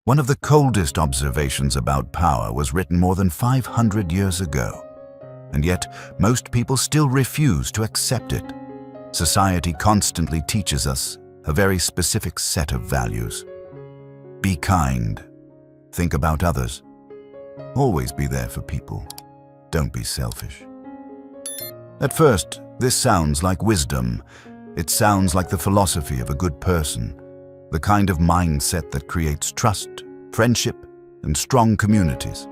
One of the coldest observations about power was written more than 500 years ago, and yet most people still refuse to accept it. Society constantly teaches us a very specific set of values. Be kind. Think about others. Always be there for people. Don't be selfish. At first, this sounds like wisdom. It sounds like the philosophy of a good person, the kind of mindset that creates trust, friendship, and strong communities.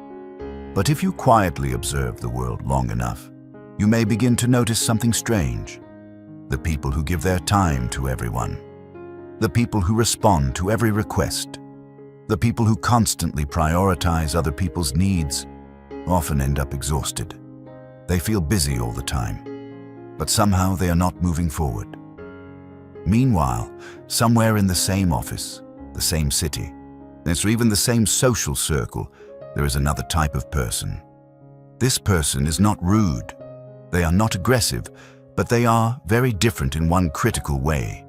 But if you quietly observe the world long enough, you may begin to notice something strange. The people who give their time to everyone, the people who respond to every request, the people who constantly prioritize other people's needs often end up exhausted. They feel busy all the time, but somehow they are not moving forward. Meanwhile, somewhere in the same office, the same city, or even the same social circle, there is another type of person. This person is not rude. They are not aggressive, but they are very different in one critical way.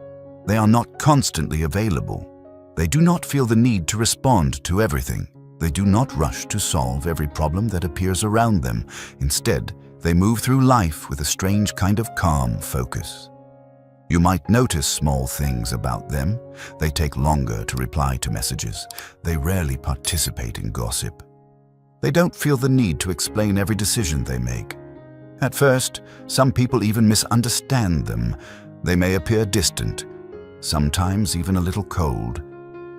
They are not constantly available. They do not feel the need to respond to everything. They do not rush to solve every problem that appears around them. Instead, they move through life with a strange kind of calm focus. You might notice small things about them. They take longer to reply to messages. They rarely participate in gossip. They don't feel the need to explain every decision they make. At first, some people even misunderstand them. They may appear distant, sometimes even a little cold.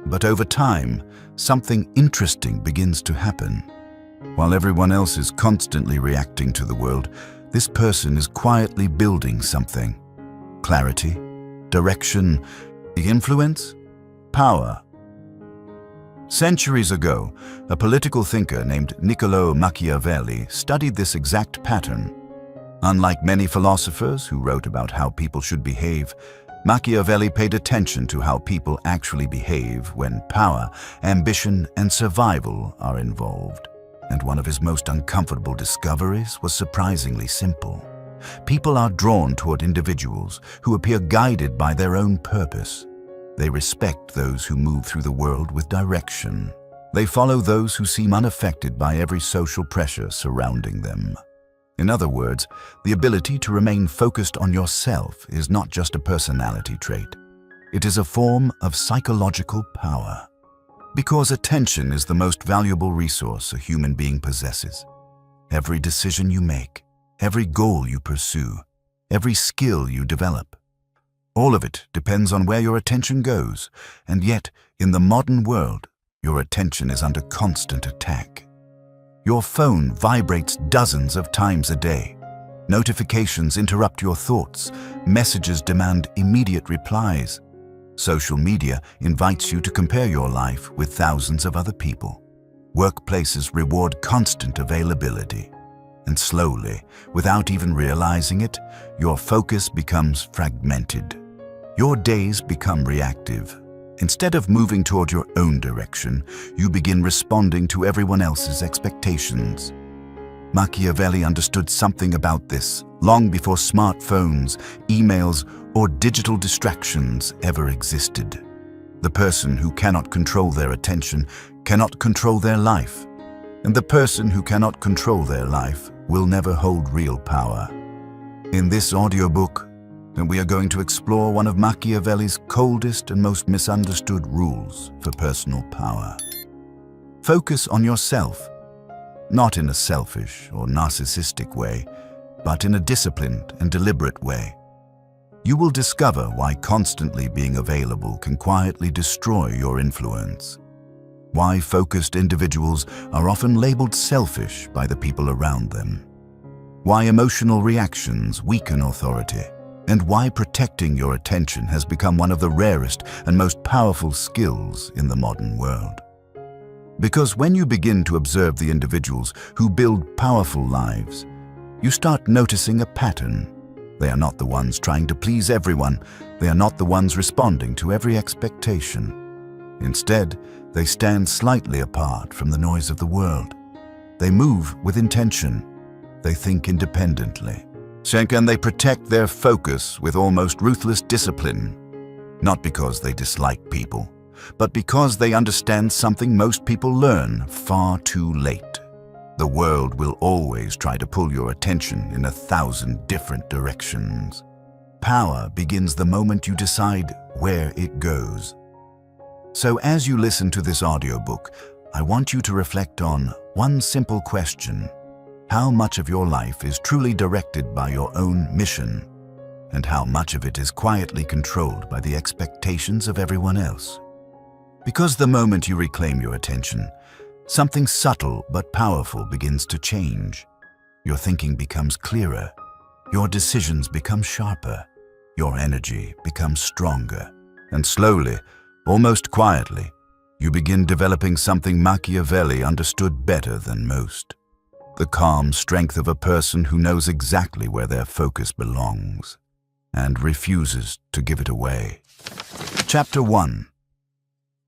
But over time, something interesting begins to happen. While everyone else is constantly reacting to the world, this person is quietly building something. Clarity, direction, influence, power. Centuries ago, a political thinker named Machiavelli studied this exact pattern. Unlike many philosophers who wrote about how people should behave, Machiavelli paid attention to how people actually behave when power, ambition, and survival are involved. And one of his most uncomfortable discoveries was surprisingly simple. People are drawn toward individuals who appear guided by their own purpose. They respect those who move through the world with direction. They follow those who seem unaffected by every social pressure surrounding them. In other words, the ability to remain focused on yourself is not just a personality trait. It is a form of psychological power. Because attention is the most valuable resource a human being possesses. Every decision you make, every goal you pursue, every skill you develop, all of it depends on where your attention goes, and yet, in the modern world, your attention is under constant attack. Your phone vibrates dozens of times a day. Notifications interrupt your thoughts. Messages demand immediate replies. Social media invites you to compare your life with thousands of other people. Workplaces reward constant availability. And slowly, without even realizing it, your focus becomes fragmented. Your days become reactive. Instead of moving toward your own direction, you begin responding to everyone else's expectations. Machiavelli understood something about this long before smartphones, emails, or digital distractions ever existed. The person who cannot control their attention cannot control their life, and the person who cannot control their life will never hold real power. In this audiobook, we are going to explore one of Machiavelli's coldest and most misunderstood rules for personal power. Focus on yourself, not in a selfish or narcissistic way, but in a disciplined and deliberate way. You will discover why constantly being available can quietly destroy your influence. Why focused individuals are often labeled selfish by the people around them. Why emotional reactions weaken authority. And why protecting your attention has become one of the rarest and most powerful skills in the modern world. Because when you begin to observe the individuals who build powerful lives, you start noticing a pattern. They are not the ones trying to please everyone. They are not the ones responding to every expectation. Instead, they stand slightly apart from the noise of the world. They move with intention. They think independently. And they protect their focus with almost ruthless discipline, not because they dislike people, but because they understand something most people learn far too late. The world will always try to pull your attention in 1,000 different directions. Power begins the moment you decide where it goes. So as you listen to this audiobook, I want you to reflect on one simple question: how much of your life is truly directed by your own mission, and how much of it is quietly controlled by the expectations of everyone else? Because the moment you reclaim your attention, something subtle but powerful begins to change. Your thinking becomes clearer, your decisions become sharper, your energy becomes stronger, and slowly, almost quietly, you begin developing something Machiavelli understood better than most: the calm strength of a person who knows exactly where their focus belongs and refuses to give it away. Chapter 1.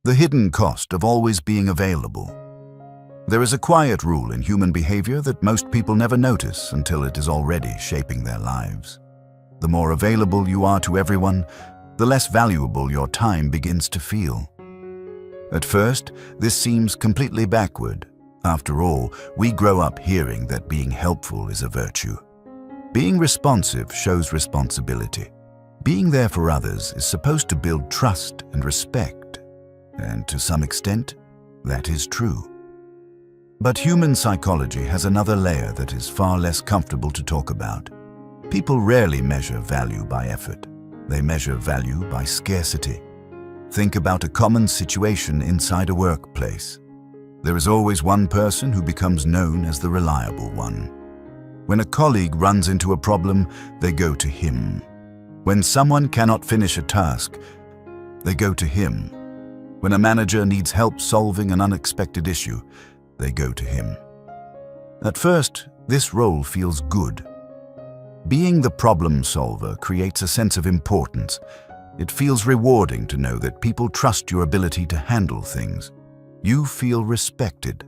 The hidden cost of always being available. There is a quiet rule in human behavior that most people never notice until it is already shaping their lives. The more available you are to everyone, the less valuable your time begins to feel. At first, this seems completely backward. After all, we grow up hearing that being helpful is a virtue. Being responsive shows responsibility. Being there for others is supposed to build trust and respect, and to some extent, that is true. But human psychology has another layer that is far less comfortable to talk about. People rarely measure value by effort. They measure value by scarcity. Think about a common situation inside a workplace. There is always one person who becomes known as the reliable one. When a colleague runs into a problem, they go to him. When someone cannot finish a task, they go to him. When a manager needs help solving an unexpected issue, they go to him. At first, this role feels good. Being the problem solver creates a sense of importance. It feels rewarding to know that people trust your ability to handle things. You feel respected.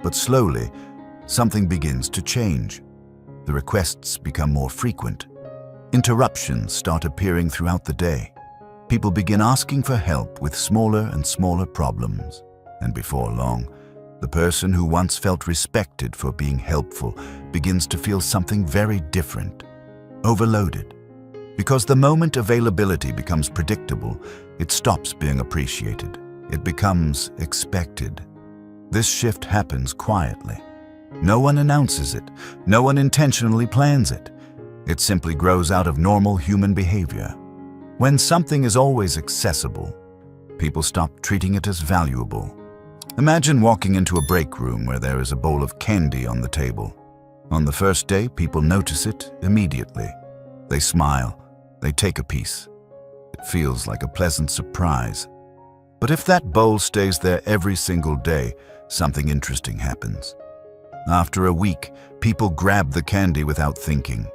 But slowly, something begins to change. The requests become more frequent. Interruptions start appearing throughout the day. People begin asking for help with smaller and smaller problems. And before long, the person who once felt respected for being helpful begins to feel something very different: overloaded. Because the moment availability becomes predictable, it stops being appreciated. It becomes expected. This shift happens quietly. No one announces it. No one intentionally plans it. It simply grows out of normal human behavior. When something is always accessible, people stop treating it as valuable. Imagine walking into a break room where there is a bowl of candy on the table. On the first day, people notice it immediately. They smile. They take a piece. It feels like a pleasant surprise. But if that bowl stays there every single day, something interesting happens. After a week, people grab the candy without thinking.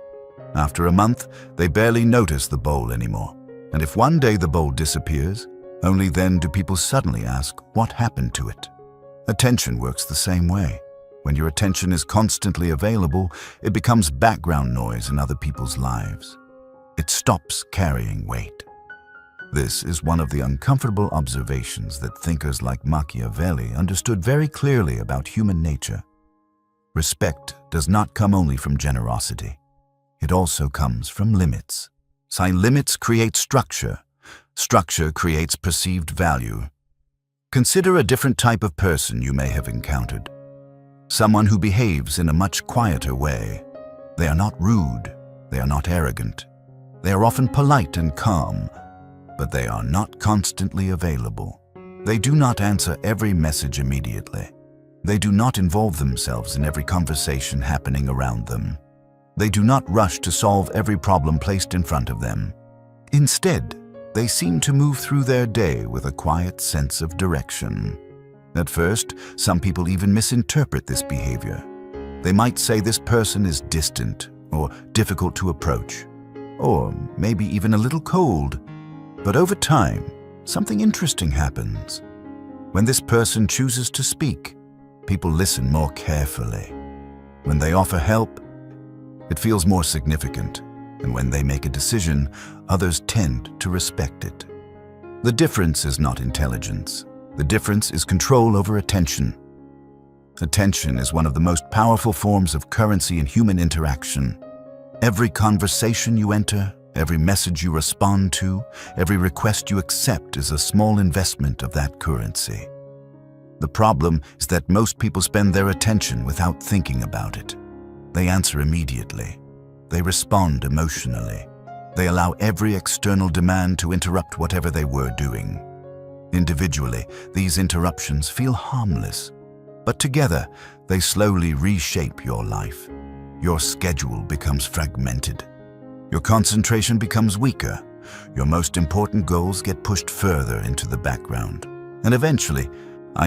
After a month, they barely notice the bowl anymore. And if one day the bowl disappears, only then do people suddenly ask what happened to it. Attention works the same way. When your attention is constantly available, it becomes background noise in other people's lives. It stops carrying weight. This is one of the uncomfortable observations that thinkers like Machiavelli understood very clearly about human nature. Respect does not come only from generosity. It also comes from limits. Limits create structure. Structure creates perceived value. Consider a different type of person you may have encountered. Someone who behaves in a much quieter way. They are not rude. They are not arrogant. They are often polite and calm, but they are not constantly available. They do not answer every message immediately. They do not involve themselves in every conversation happening around them. They do not rush to solve every problem placed in front of them. Instead, they seem to move through their day with a quiet sense of direction. At first, some people even misinterpret this behavior. They might say this person is distant or difficult to approach, or maybe even a little cold. But over time, something interesting happens. When this person chooses to speak, people listen more carefully. When they offer help, it feels more significant. And when they make a decision, others tend to respect it. The difference is not intelligence. The difference is control over attention. Attention is one of the most powerful forms of currency in human interaction. Every conversation you enter, every message you respond to, every request you accept is a small investment of that currency. The problem is that most people spend their attention without thinking about it. They answer immediately. They respond emotionally. They allow every external demand to interrupt whatever they were doing. Individually, these interruptions feel harmless, but together, they slowly reshape your life. Your schedule becomes fragmented. Your concentration becomes weaker. Your most important goals get pushed further into the background. And eventually,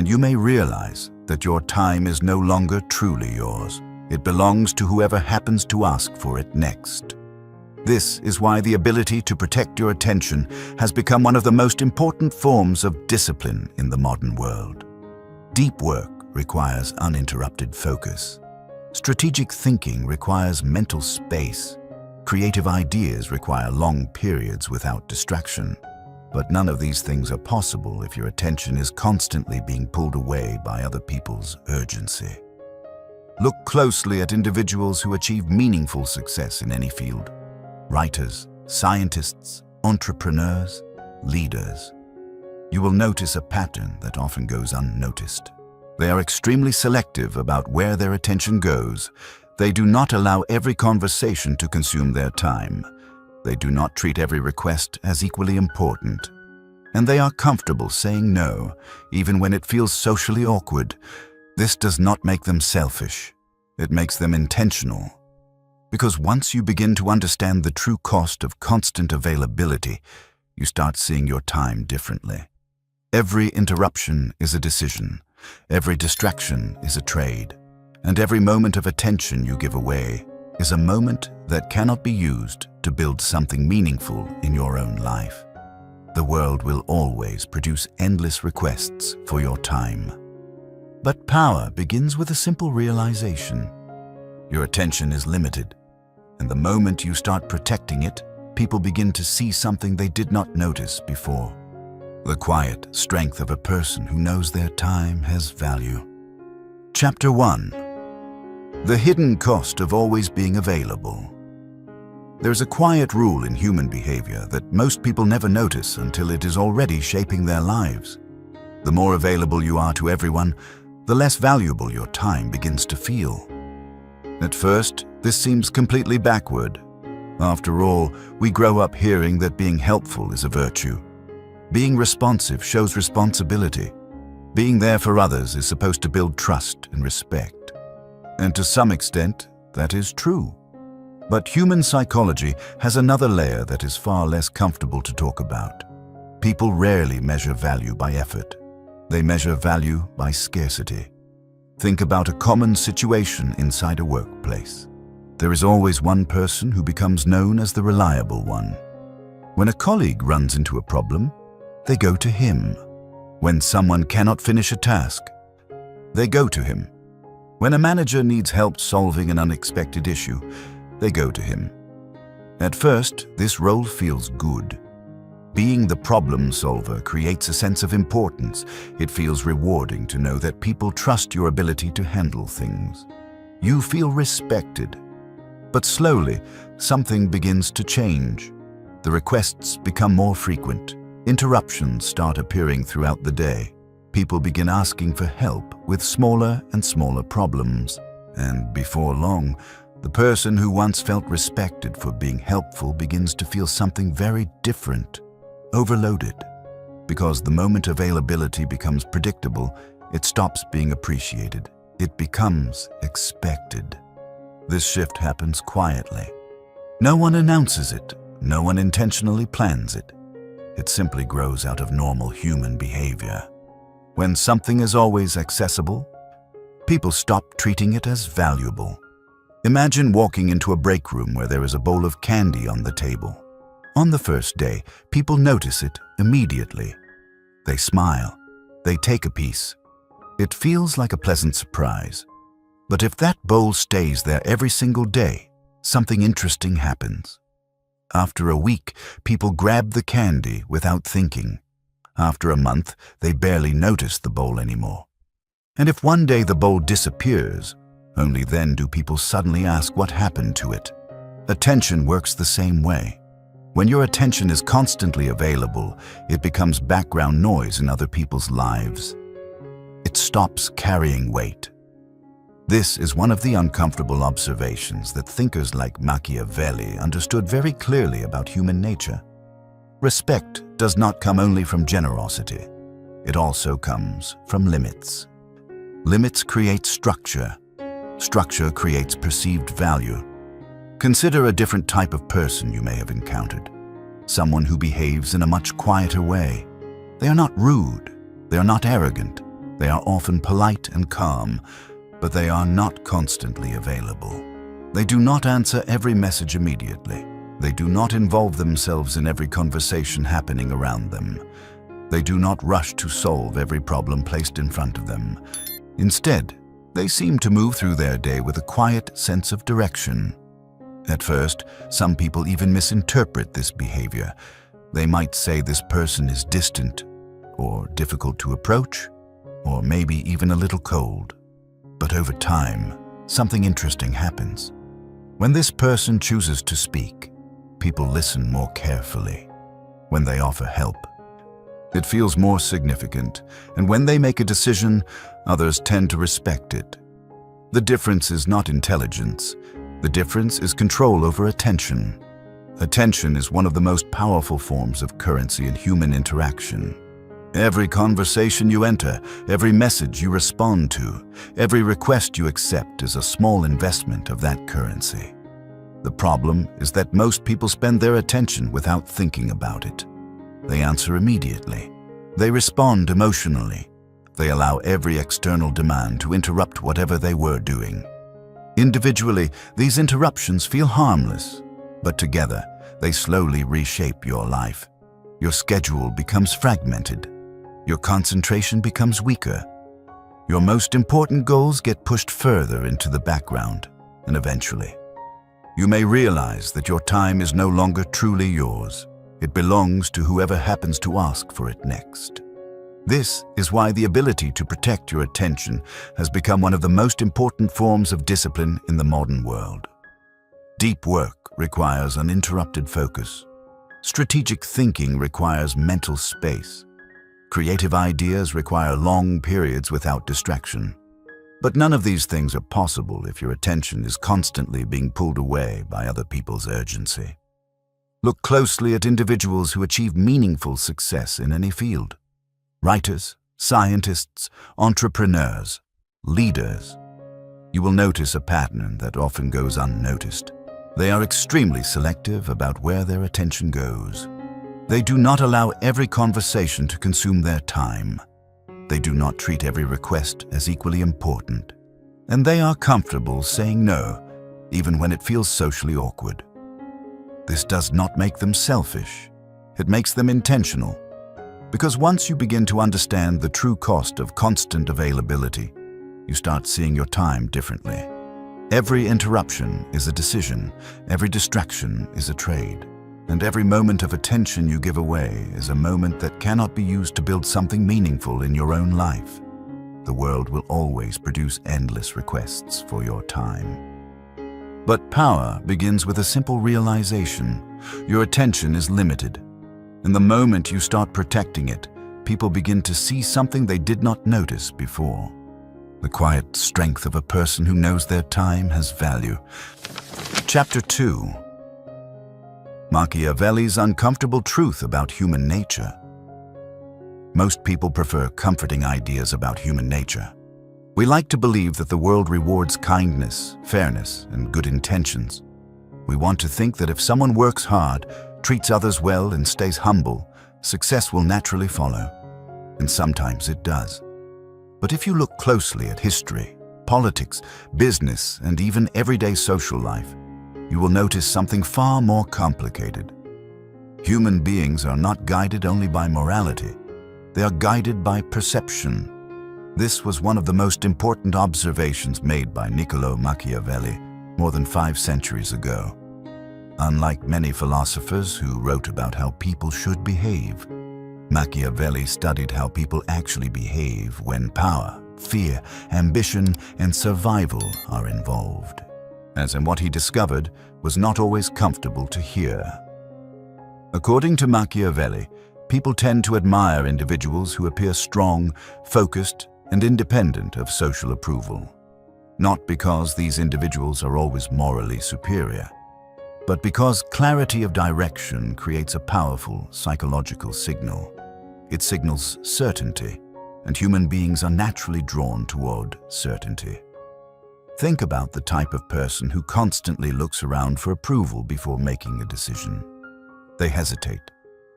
you may realize that your time is no longer truly yours. It belongs to whoever happens to ask for it next. This is why the ability to protect your attention has become one of the most important forms of discipline in the modern world. Deep work requires uninterrupted focus. Strategic thinking requires mental space. Creative ideas require long periods without distraction. But none of these things are possible if your attention is constantly being pulled away by other people's urgency. Look closely at individuals who achieve meaningful success in any field. Writers, scientists, entrepreneurs, leaders. You will notice a pattern that often goes unnoticed. They are extremely selective about where their attention goes. They do not allow every conversation to consume their time. They do not treat every request as equally important. And they are comfortable saying no, even when it feels socially awkward. This does not make them selfish. It makes them intentional. Because once you begin to understand the true cost of constant availability, you start seeing your time differently. Every interruption is a decision. Every distraction is a trade. And every moment of attention you give away is a moment that cannot be used to build something meaningful in your own life. The world will always produce endless requests for your time. But power begins with a simple realization. Your attention is limited, and the moment you start protecting it, people begin to see something they did not notice before. The quiet strength of a person who knows their time has value. Chapter 1. The hidden cost of always being available. There's a quiet rule in human behavior that most people never notice until it is already shaping their lives. The more available you are to everyone, the less valuable your time begins to feel. At first, this seems completely backward. After all, we grow up hearing that being helpful is a virtue. Being responsive shows responsibility. Being there for others is supposed to build trust and respect. And to some extent, that is true. But human psychology has another layer that is far less comfortable to talk about. People rarely measure value by effort. They measure value by scarcity. Think about a common situation inside a workplace. There is always one person who becomes known as the reliable one. When a colleague runs into a problem, they go to him. When someone cannot finish a task, they go to him. When a manager needs help solving an unexpected issue, they go to him. At first, this role feels good. Being the problem solver creates a sense of importance. It feels rewarding to know that people trust your ability to handle things. You feel respected. But slowly, something begins to change. The requests become more frequent. Interruptions start appearing throughout the day. People begin asking for help with smaller and smaller problems. And before long, the person who once felt respected for being helpful begins to feel something very different, overloaded. Because the moment availability becomes predictable, it stops being appreciated. It becomes expected. This shift happens quietly. No one announces it. No one intentionally plans it. It simply grows out of normal human behavior. When something is always accessible, people stop treating it as valuable. Imagine walking into a break room where there is a bowl of candy on the table. On the first day, people notice it immediately. They smile. They take a piece. It feels like a pleasant surprise. But if that bowl stays there every single day, something interesting happens. After a week, people grab the candy without thinking. After a month, they barely notice the bowl anymore. And if one day the bowl disappears, only then do people suddenly ask what happened to it. Attention works the same way. When your attention is constantly available, it becomes background noise in other people's lives. It stops carrying weight. This is one of the uncomfortable observations that thinkers like Machiavelli understood very clearly about human nature. Respect does not come only from generosity. It also comes from limits. Limits create structure. Structure creates perceived value. Consider a different type of person you may have encountered. Someone who behaves in a much quieter way. They are not rude. They are not arrogant. They are often polite and calm, but they are not constantly available. They do not answer every message immediately. They do not involve themselves in every conversation happening around them. They do not rush to solve every problem placed in front of them. Instead, they seem to move through their day with a quiet sense of direction. At first, some people even misinterpret this behavior. They might say this person is distant, or difficult to approach, or maybe even a little cold. But over time, something interesting happens. When this person chooses to speak, people listen more carefully. When they offer help, it feels more significant, and when they make a decision, others tend to respect it. The difference is not intelligence. The difference is control over attention. Attention is one of the most powerful forms of currency in human interaction. Every conversation you enter, every message you respond to, every request you accept is a small investment of that currency. The problem is that most people spend their attention without thinking about it. They answer immediately. They respond emotionally. They allow every external demand to interrupt whatever they were doing. Individually, these interruptions feel harmless, but together, they slowly reshape your life. Your schedule becomes fragmented. Your concentration becomes weaker. Your most important goals get pushed further into the background, and eventually, you may realize that your time is no longer truly yours. It belongs to whoever happens to ask for it next. This is why the ability to protect your attention has become one of the most important forms of discipline in the modern world. Deep work requires uninterrupted focus. Strategic thinking requires mental space. Creative ideas require long periods without distraction. But none of these things are possible if your attention is constantly being pulled away by other people's urgency. Look closely at individuals who achieve meaningful success in any field. Writers, scientists, entrepreneurs, leaders. You will notice a pattern that often goes unnoticed. They are extremely selective about where their attention goes. They do not allow every conversation to consume their time. They do not treat every request as equally important. And they are comfortable saying no, even when it feels socially awkward. This does not make them selfish. It makes them intentional. Because once you begin to understand the true cost of constant availability, you start seeing your time differently. Every interruption is a decision, every distraction is a trade, and every moment of attention you give away is a moment that cannot be used to build something meaningful in your own life. The world will always produce endless requests for your time. But power begins with a simple realization. Your attention is limited. And the moment you start protecting it, people begin to see something they did not notice before. The quiet strength of a person who knows their time has value. Chapter 2. Machiavelli's uncomfortable truth about human nature. Most people prefer comforting ideas about human nature. We like to believe that the world rewards kindness, fairness, and good intentions. We want to think that if someone works hard, treats others well, and stays humble, success will naturally follow. And sometimes it does. But if you look closely at history, politics, business, and even everyday social life, you will notice something far more complicated. Human beings are not guided only by morality. They are guided by perception. This was one of the most important observations made by Niccolò Machiavelli more than 5 centuries ago. Unlike many philosophers who wrote about how people should behave, Machiavelli studied how people actually behave when power, fear, ambition, and survival are involved. And what he discovered was not always comfortable to hear. According to Machiavelli, people tend to admire individuals who appear strong, focused, and independent of social approval. Not because these individuals are always morally superior, but because clarity of direction creates a powerful psychological signal. It signals certainty, and human beings are naturally drawn toward certainty. Think about the type of person who constantly looks around for approval before making a decision. They hesitate.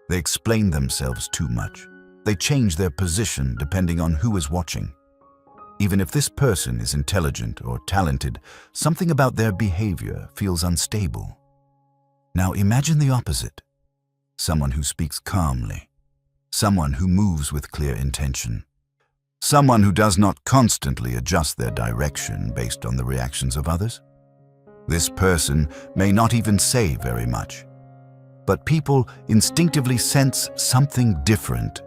They explain themselves too much. They change their position depending on who is watching. Even if this person is intelligent or talented, something about their behavior feels unstable. Now imagine the opposite. Someone who speaks calmly. Someone who moves with clear intention. Someone who does not constantly adjust their direction based on the reactions of others. This person may not even say very much, but people instinctively sense something different.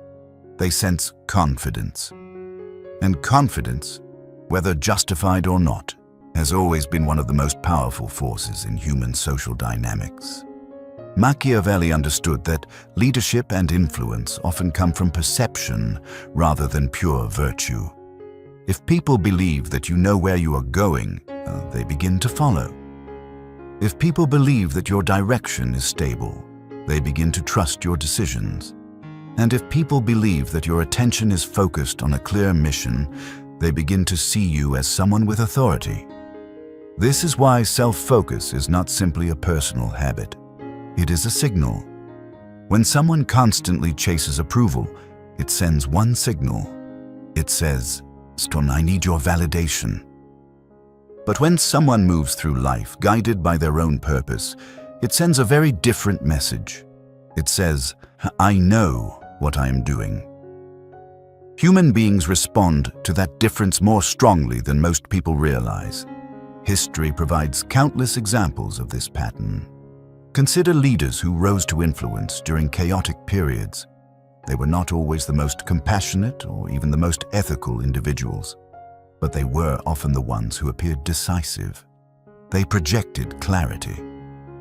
They sense confidence. And confidence, whether justified or not, has always been one of the most powerful forces in human social dynamics. Machiavelli understood that leadership and influence often come from perception rather than pure virtue. If people believe that you know where you are going, they begin to follow. If people believe that your direction is stable, they begin to trust your decisions. And if people believe that your attention is focused on a clear mission, they begin to see you as someone with authority. This is why self-focus is not simply a personal habit. It is a signal. When someone constantly chases approval, it sends one signal. It says, "I need your validation." But when someone moves through life guided by their own purpose, it sends a very different message. It says, "I know what I am doing." Human beings respond to that difference more strongly than most people realize. History provides countless examples of this pattern. Consider leaders who rose to influence during chaotic periods. They were not always the most compassionate or even the most ethical individuals, but they were often the ones who appeared decisive. They projected clarity.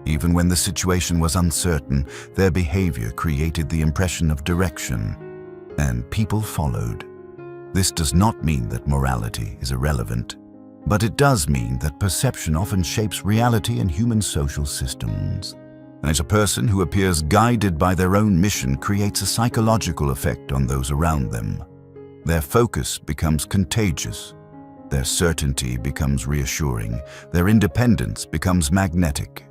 Even when the situation was uncertain, their behavior created the impression of direction, and people followed. This does not mean that morality is irrelevant, but it does mean that perception often shapes reality in human social systems. And a person who appears guided by their own mission creates a psychological effect on those around them. Their focus becomes contagious. Their certainty becomes reassuring. Their independence becomes magnetic.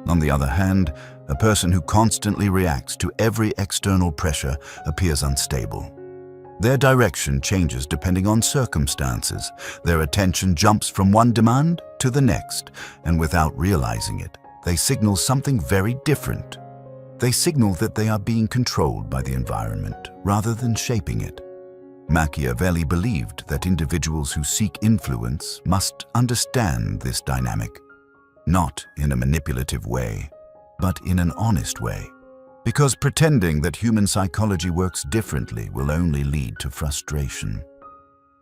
On the other hand, a person who constantly reacts to every external pressure appears unstable. Their direction changes depending on circumstances. Their attention jumps from one demand to the next, and without realizing it, they signal something very different. They signal that they are being controlled by the environment rather than shaping it. Machiavelli believed that individuals who seek influence must understand this dynamic, not in a manipulative way, but in an honest way. Because pretending that human psychology works differently will only lead to frustration.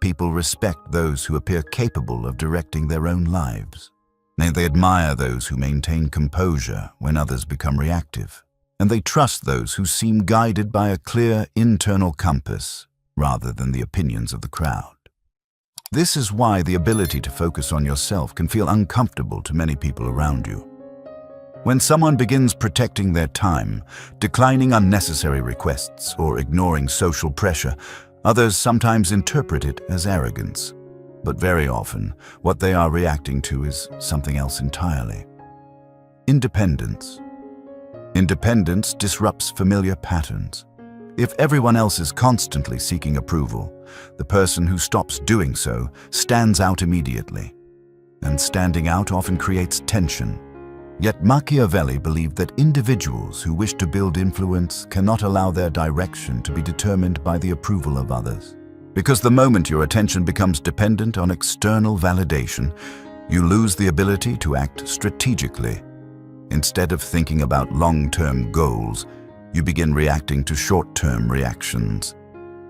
People respect those who appear capable of directing their own lives. They admire those who maintain composure when others become reactive. And they trust those who seem guided by a clear internal compass rather than the opinions of the crowd. This is why the ability to focus on yourself can feel uncomfortable to many people around you. When someone begins protecting their time, declining unnecessary requests, or ignoring social pressure, others sometimes interpret it as arrogance. But very often, what they are reacting to is something else entirely. Independence. Independence disrupts familiar patterns. If everyone else is constantly seeking approval, the person who stops doing so stands out immediately. And standing out often creates tension. Yet Machiavelli believed that individuals who wish to build influence cannot allow their direction to be determined by the approval of others. Because the moment your attention becomes dependent on external validation, you lose the ability to act strategically. Instead of thinking about long-term goals, You begin reacting to short-term reactions.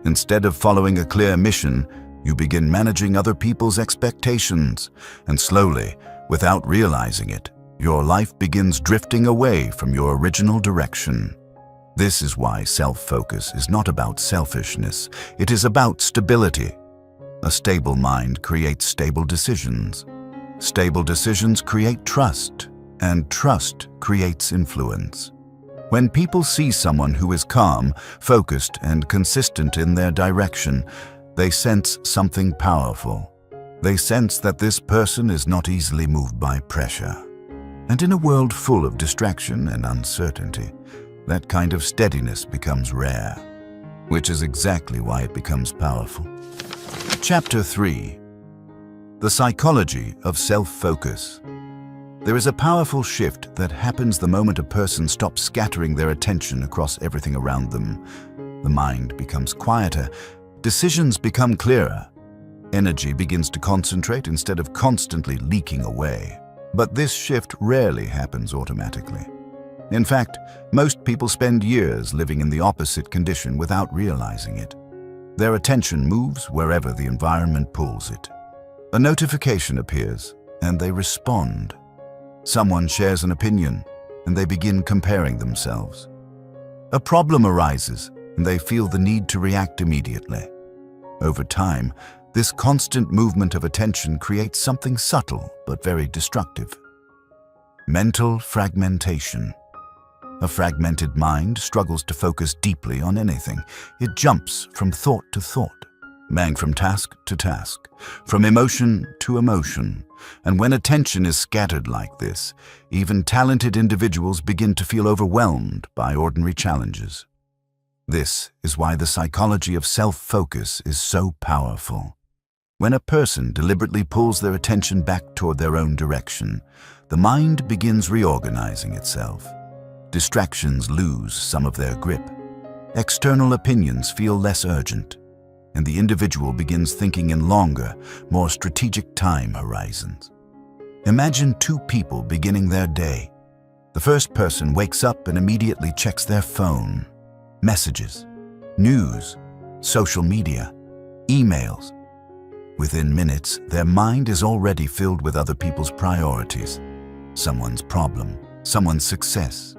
Instead of following a clear mission, you begin managing other people's expectations, and slowly, without realizing it, your life begins drifting away from your original direction. This is why self-focus is not about selfishness, it is about stability. A stable mind creates stable decisions. Stable decisions create trust, and trust creates influence. When people see someone who is calm, focused, and consistent in their direction, they sense something powerful. They sense that this person is not easily moved by pressure. And in a world full of distraction and uncertainty, that kind of steadiness becomes rare, which is exactly why it becomes powerful. Chapter 3. The Psychology of Self-Focus. There is a powerful shift that happens the moment a person stops scattering their attention across everything around them. The mind becomes quieter, decisions become clearer, energy begins to concentrate instead of constantly leaking away. But this shift rarely happens automatically. In fact, most people spend years living in the opposite condition without realizing it. Their attention moves wherever the environment pulls it. A notification appears, and they respond. Someone shares an opinion, and they begin comparing themselves. A problem arises, and they feel the need to react immediately. Over time, this constant movement of attention creates something subtle but very destructive. Mental fragmentation. A fragmented mind struggles to focus deeply on anything. It jumps from thought to thought, from task to task, from emotion to emotion. And when attention is scattered like this, even talented individuals begin to feel overwhelmed by ordinary challenges. This is why the psychology of self-focus is so powerful. When a person deliberately pulls their attention back toward their own direction, the mind begins reorganizing itself. Distractions lose some of their grip. External opinions feel less urgent, and the individual begins thinking in longer, more strategic time horizons. Imagine two people beginning their day. The first person wakes up and immediately checks their phone, messages, news, social media, emails. Within minutes, their mind is already filled with other people's priorities, someone's problem, someone's success,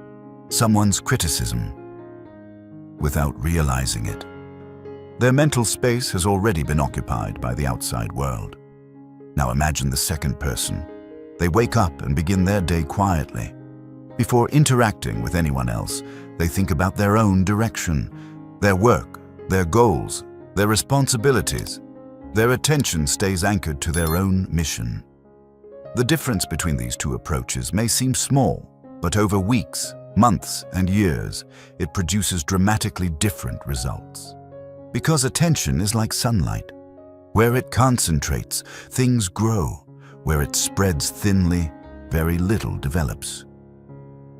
someone's criticism. Without realizing it, their mental space has already been occupied by the outside world. Now imagine the second person. They wake up and begin their day quietly. Before interacting with anyone else, they think about their own direction, their work, their goals, their responsibilities. Their attention stays anchored to their own mission. The difference between these two approaches may seem small, but over weeks, months, and years, it produces dramatically different results. Because attention is like sunlight. Where it concentrates, things grow. Where it spreads thinly, very little develops.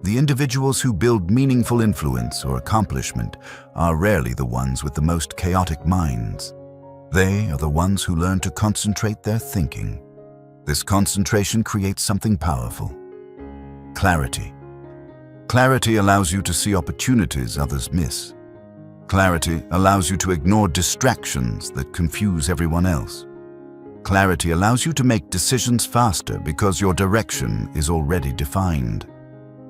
The individuals who build meaningful influence or accomplishment are rarely the ones with the most chaotic minds. They are the ones who learn to concentrate their thinking. This concentration creates something powerful. Clarity. Clarity allows you to see opportunities others miss. Clarity allows you to ignore distractions that confuse everyone else. Clarity allows you to make decisions faster because your direction is already defined.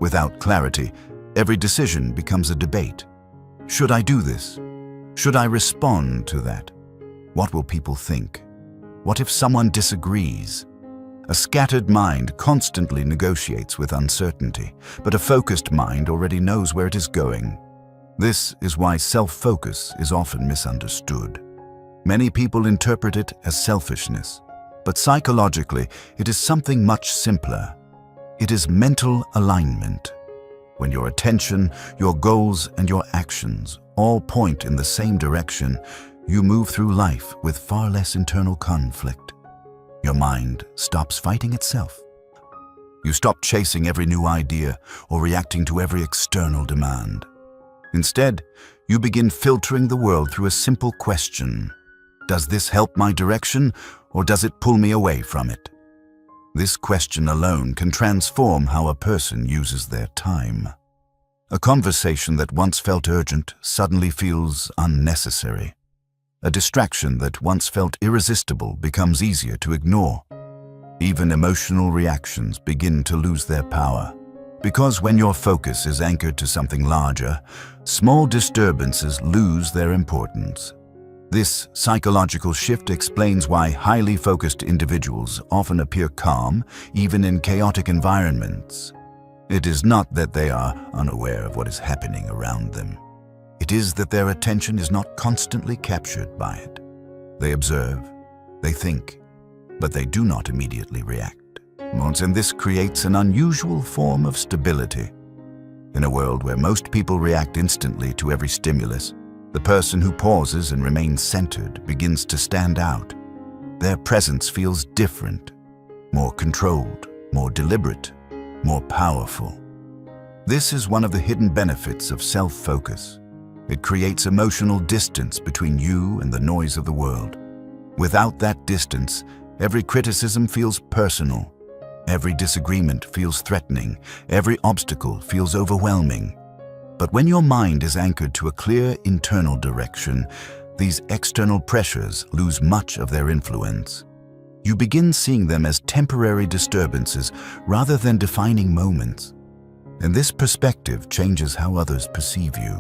Without clarity, every decision becomes a debate. Should I do this? Should I respond to that? What will people think? What if someone disagrees? A scattered mind constantly negotiates with uncertainty, but a focused mind already knows where it is going. This is why self-focus is often misunderstood. Many people interpret it as selfishness, but psychologically, it is something much simpler. It is mental alignment. When your attention, your goals, and your actions all point in the same direction, you move through life with far less internal conflict. Your mind stops fighting itself. You stop chasing every new idea or reacting to every external demand. Instead, you begin filtering the world through a simple question. Does this help my direction, or does it pull me away from it? This question alone can transform how a person uses their time. A conversation that once felt urgent suddenly feels unnecessary. A distraction that once felt irresistible becomes easier to ignore. Even emotional reactions begin to lose their power. Because when your focus is anchored to something larger, small disturbances lose their importance. This psychological shift explains why highly focused individuals often appear calm, even in chaotic environments. It is not that they are unaware of what is happening around them. It is that their attention is not constantly captured by it. They observe, they think, but they do not immediately react. And this creates an unusual form of stability. In a world where most people react instantly to every stimulus, the person who pauses and remains centered begins to stand out. Their presence feels different, more controlled, more deliberate, more powerful. This is one of the hidden benefits of self-focus. It creates emotional distance between you and the noise of the world. Without that distance, every criticism feels personal. Every disagreement feels threatening. Every obstacle feels overwhelming. But when your mind is anchored to a clear internal direction, these external pressures lose much of their influence. You begin seeing them as temporary disturbances rather than defining moments. And this perspective changes how others perceive you.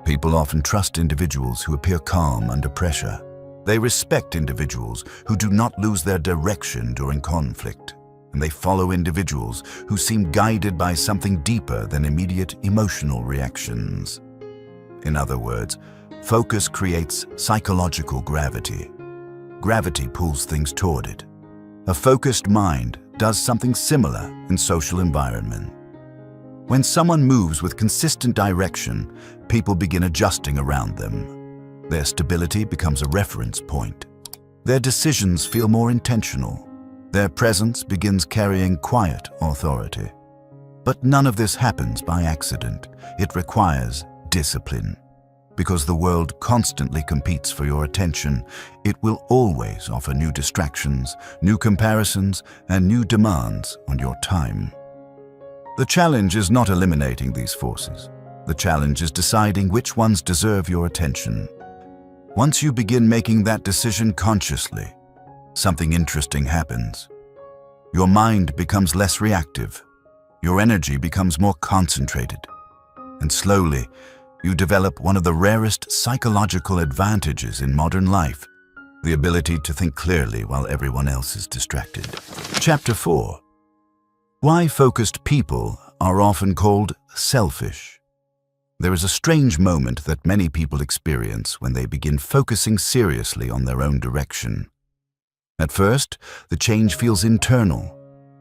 People often trust individuals who appear calm under pressure. They respect individuals who do not lose their direction during conflict. And they follow individuals who seem guided by something deeper than immediate emotional reactions. In other words, focus creates psychological gravity. Gravity pulls things toward it. A focused mind does something similar in social environment. When someone moves with consistent direction, people begin adjusting around them. Their stability becomes a reference point. Their decisions feel more intentional. Their presence begins carrying quiet authority. But none of this happens by accident. It requires discipline. Because the world constantly competes for your attention, it will always offer new distractions, new comparisons, and new demands on your time. The challenge is not eliminating these forces. The challenge is deciding which ones deserve your attention. Once you begin making that decision consciously, something interesting happens. Your mind becomes less reactive. Your energy becomes more concentrated. And slowly, you develop one of the rarest psychological advantages in modern life, the ability to think clearly while everyone else is distracted. Chapter 4. Why focused people are often called selfish. There is a strange moment that many people experience when they begin focusing seriously on their own direction. At first, the change feels internal.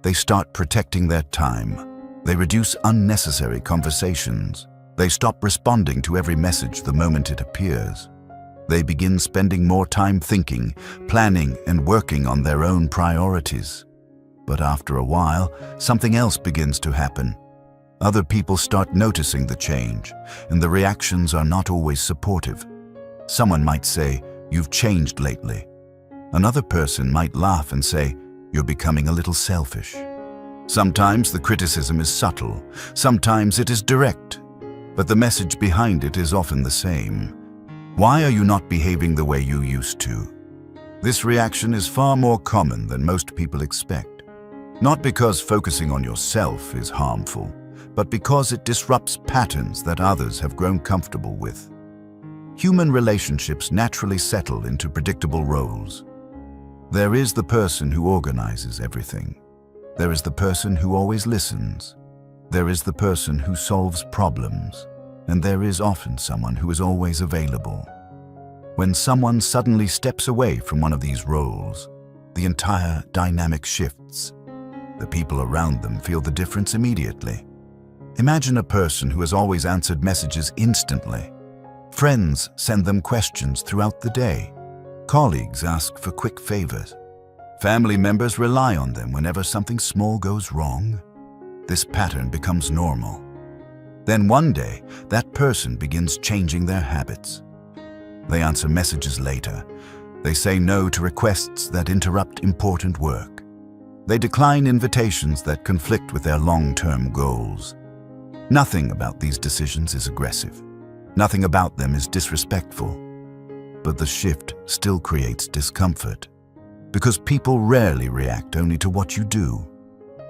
They start protecting their time. They reduce unnecessary conversations. They stop responding to every message the moment it appears. They begin spending more time thinking, planning, and working on their own priorities. But after a while, something else begins to happen. Other people start noticing the change, and the reactions are not always supportive. Someone might say, "You've changed lately." Another person might laugh and say, "You're becoming a little selfish." Sometimes the criticism is subtle, sometimes it is direct, but the message behind it is often the same. Why are you not behaving the way you used to? This reaction is far more common than most people expect. Not because focusing on yourself is harmful, but because it disrupts patterns that others have grown comfortable with. Human relationships naturally settle into predictable roles. There is the person who organizes everything. There is the person who always listens. There is the person who solves problems. And there is often someone who is always available. When someone suddenly steps away from one of these roles, the entire dynamic shifts. The people around them feel the difference immediately. Imagine a person who has always answered messages instantly. Friends send them questions throughout the day. Colleagues ask for quick favors. Family members rely on them whenever something small goes wrong. This pattern becomes normal. Then one day, that person begins changing their habits. They answer messages later. They say no to requests that interrupt important work. They decline invitations that conflict with their long-term goals. Nothing about these decisions is aggressive. Nothing about them is disrespectful. But the shift still creates discomfort, because people rarely react only to what you do.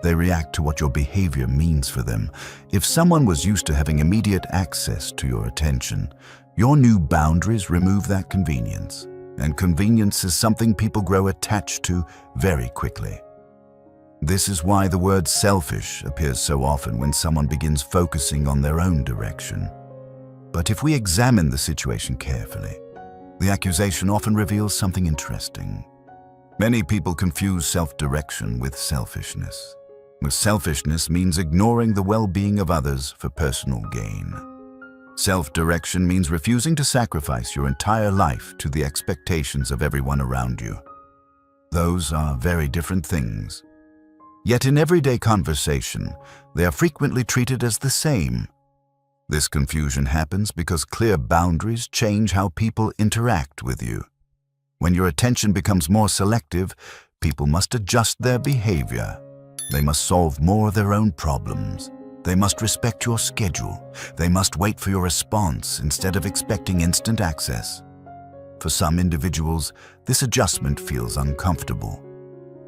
They react to what your behavior means for them. If someone was used to having immediate access to your attention, your new boundaries remove that convenience. And convenience is something people grow attached to very quickly. This is why the word selfish appears so often when someone begins focusing on their own direction. But if we examine the situation carefully, the accusation often reveals something interesting. Many people confuse self-direction with selfishness. Selfishness means ignoring the well-being of others for personal gain. Self-direction means refusing to sacrifice your entire life to the expectations of everyone around you. Those are very different things. Yet in everyday conversation, they are frequently treated as the same. This confusion happens because clear boundaries change how people interact with you. When your attention becomes more selective, people must adjust their behavior. They must solve more of their own problems. They must respect your schedule. They must wait for your response instead of expecting instant access. For some individuals, this adjustment feels uncomfortable,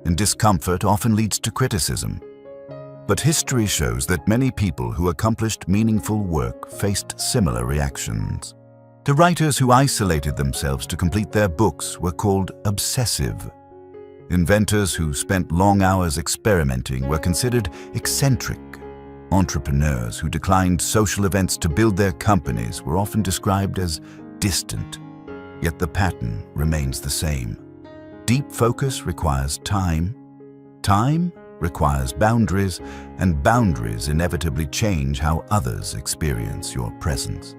and discomfort often leads to criticism. But history shows that many people who accomplished meaningful work faced similar reactions. The writers who isolated themselves to complete their books were called obsessive. Inventors who spent long hours experimenting were considered eccentric. Entrepreneurs who declined social events to build their companies were often described as distant. Yet the pattern remains the same. Deep focus requires time. Time requires boundaries, and boundaries inevitably change how others experience your presence.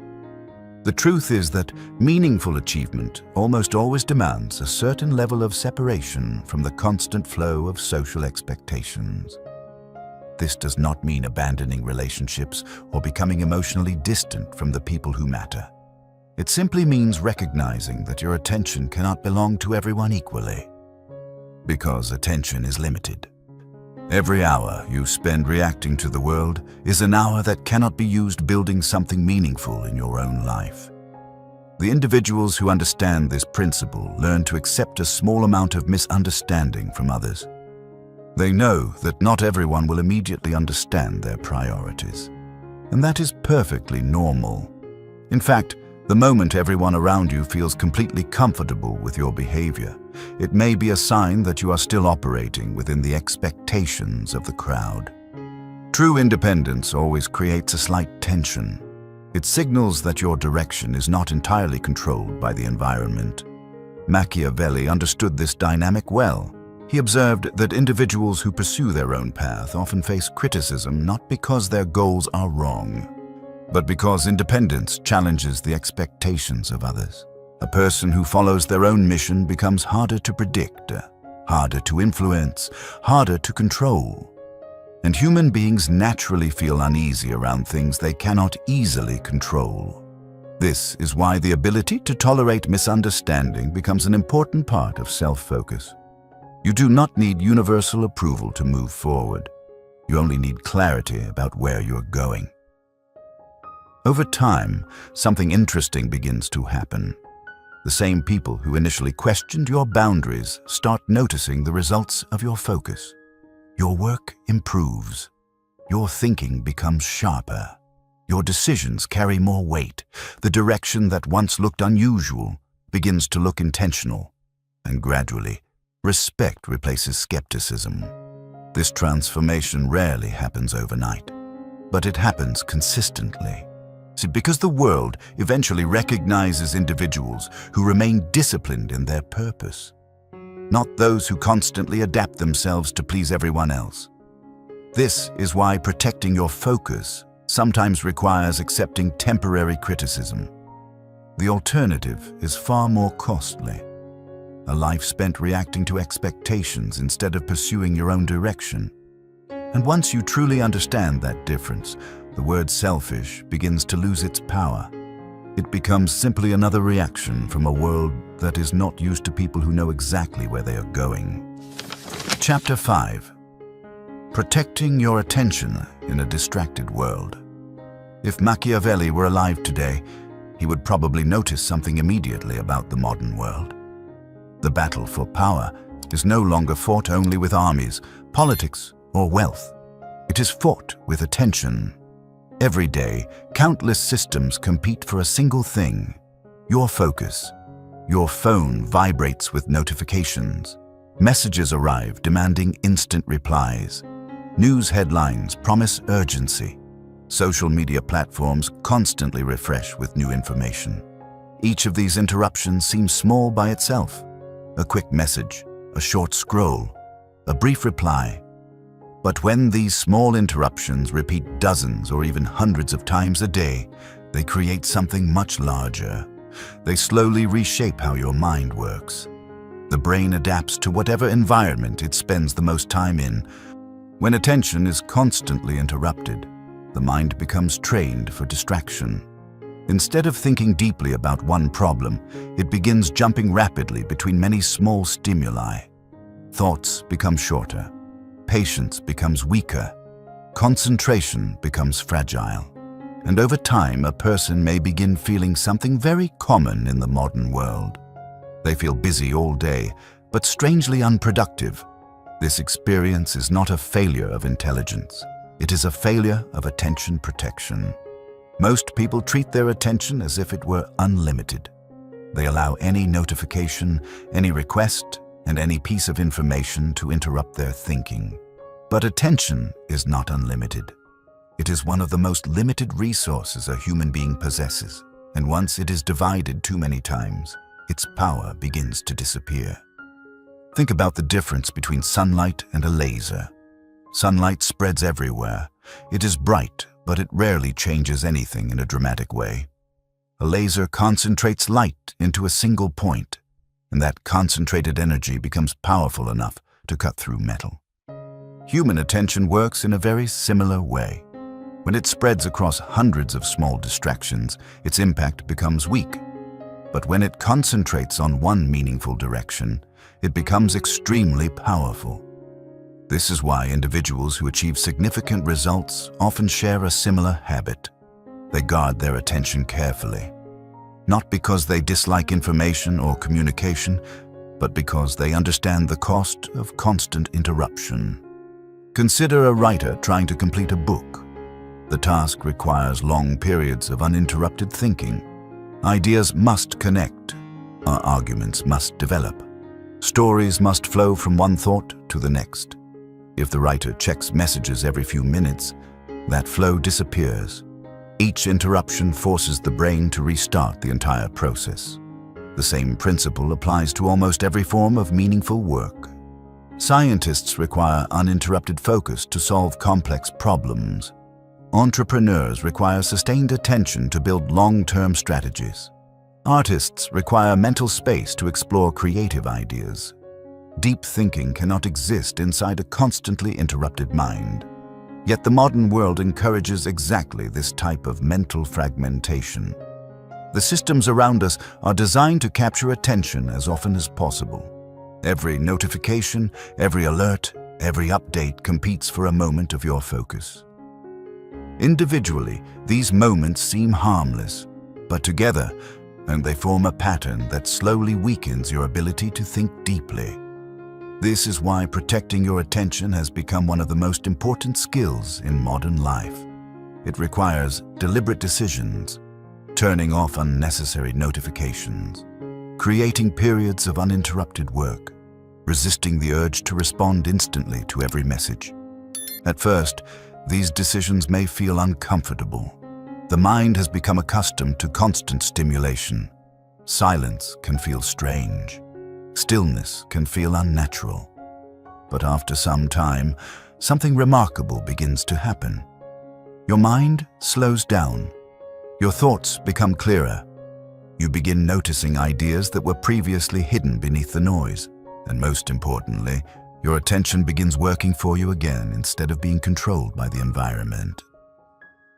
The truth is that meaningful achievement almost always demands a certain level of separation from the constant flow of social expectations. This does not mean abandoning relationships or becoming emotionally distant from the people who matter. It simply means recognizing that your attention cannot belong to everyone equally, because attention is limited. Every hour you spend reacting to the world is an hour that cannot be used building something meaningful in your own life. The individuals who understand this principle learn to accept a small amount of misunderstanding from others. They know that not everyone will immediately understand their priorities, and that is perfectly normal. In fact, the moment everyone around you feels completely comfortable with your behavior, it may be a sign that you are still operating within the expectations of the crowd. True independence always creates a slight tension. It signals that your direction is not entirely controlled by the environment. Machiavelli understood this dynamic well. He observed that individuals who pursue their own path often face criticism not because their goals are wrong, but because independence challenges the expectations of others. A person who follows their own mission becomes harder to predict, harder to influence, harder to control. And human beings naturally feel uneasy around things they cannot easily control. This is why the ability to tolerate misunderstanding becomes an important part of self-focus. You do not need universal approval to move forward. You only need clarity about where you're going. Over time, something interesting begins to happen. The same people who initially questioned your boundaries start noticing the results of your focus. Your work improves. Your thinking becomes sharper. Your decisions carry more weight. The direction that once looked unusual begins to look intentional. And gradually, respect replaces skepticism. This transformation rarely happens overnight, but it happens consistently. Because the world eventually recognizes individuals who remain disciplined in their purpose, not those who constantly adapt themselves to please everyone else. This is why protecting your focus sometimes requires accepting temporary criticism. The alternative is far more costly. A life spent reacting to expectations instead of pursuing your own direction. And once you truly understand that difference, the word selfish begins to lose its power. It becomes simply another reaction from a world that is not used to people who know exactly where they are going. Chapter 5. Protecting your attention in a distracted world. If Machiavelli were alive today, he would probably notice something immediately about the modern world. The battle for power is no longer fought only with armies, politics, or wealth. It is fought with attention. Every day, countless systems compete for a single thing: your focus. Your phone vibrates with notifications. Messages arrive demanding instant replies. News headlines promise urgency. Social media platforms constantly refresh with new information. Each of these interruptions seems small by itself. A quick message, a short scroll, a brief reply. But when these small interruptions repeat dozens or even hundreds of times a day, they create something much larger. They slowly reshape how your mind works. The brain adapts to whatever environment it spends the most time in. When attention is constantly interrupted, the mind becomes trained for distraction. Instead of thinking deeply about one problem, it begins jumping rapidly between many small stimuli. Thoughts become shorter. Patience becomes weaker. Concentration becomes fragile. And over time, a person may begin feeling something very common in the modern world. They feel busy all day, but strangely unproductive. This experience is not a failure of intelligence. It is a failure of attention protection. Most people treat their attention as if it were unlimited. They allow any notification, any request, and any piece of information to interrupt their thinking. But attention is not unlimited. It is one of the most limited resources a human being possesses, and once it is divided too many times, its power begins to disappear. Think about the difference between sunlight and a laser. Sunlight spreads everywhere. It is bright, but it rarely changes anything in a dramatic way. A laser concentrates light into a single point, and that concentrated energy becomes powerful enough to cut through metal. Human attention works in a very similar way. When it spreads across hundreds of small distractions, its impact becomes weak. But when it concentrates on one meaningful direction, it becomes extremely powerful. This is why individuals who achieve significant results often share a similar habit. They guard their attention carefully. Not because they dislike information or communication, but because they understand the cost of constant interruption. Consider a writer trying to complete a book. The task requires long periods of uninterrupted thinking. Ideas must connect. Our arguments must develop. Stories must flow from one thought to the next. If the writer checks messages every few minutes, that flow disappears. Each interruption forces the brain to restart the entire process. The same principle applies to almost every form of meaningful work. Scientists require uninterrupted focus to solve complex problems. Entrepreneurs require sustained attention to build long-term strategies. Artists require mental space to explore creative ideas. Deep thinking cannot exist inside a constantly interrupted mind. Yet the modern world encourages exactly this type of mental fragmentation. The systems around us are designed to capture attention as often as possible. Every notification, every alert, every update competes for a moment of your focus. Individually, these moments seem harmless, but together, they form a pattern that slowly weakens your ability to think deeply. This is why protecting your attention has become one of the most important skills in modern life. It requires deliberate decisions, turning off unnecessary notifications, creating periods of uninterrupted work, resisting the urge to respond instantly to every message. At first, these decisions may feel uncomfortable. The mind has become accustomed to constant stimulation. Silence can feel strange. Stillness can feel unnatural. But after some time, something remarkable begins to happen. Your mind slows down. Your thoughts become clearer. You begin noticing ideas that were previously hidden beneath the noise. And most importantly, your attention begins working for you again instead of being controlled by the environment.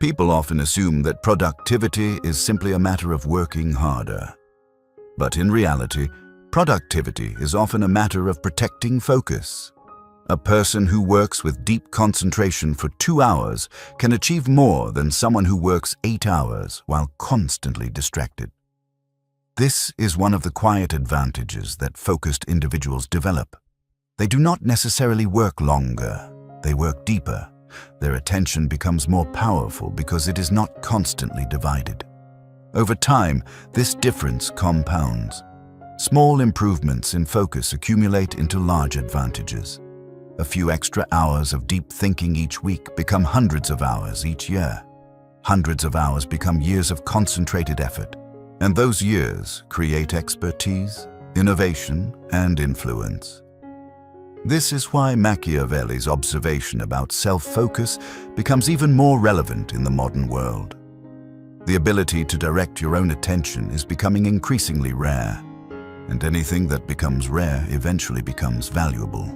People often assume that productivity is simply a matter of working harder. But in reality, productivity is often a matter of protecting focus. A person who works with deep concentration for 2 hours can achieve more than someone who works 8 hours while constantly distracted. This is one of the quiet advantages that focused individuals develop. They do not necessarily work longer, they work deeper. Their attention becomes more powerful because it is not constantly divided. Over time, this difference compounds. Small improvements in focus accumulate into large advantages. A few extra hours of deep thinking each week become hundreds of hours each year. Hundreds of hours become years of concentrated effort, and those years create expertise, innovation, and influence. This is why Machiavelli's observation about self-focus becomes even more relevant in the modern world. The ability to direct your own attention is becoming increasingly rare, and anything that becomes rare eventually becomes valuable.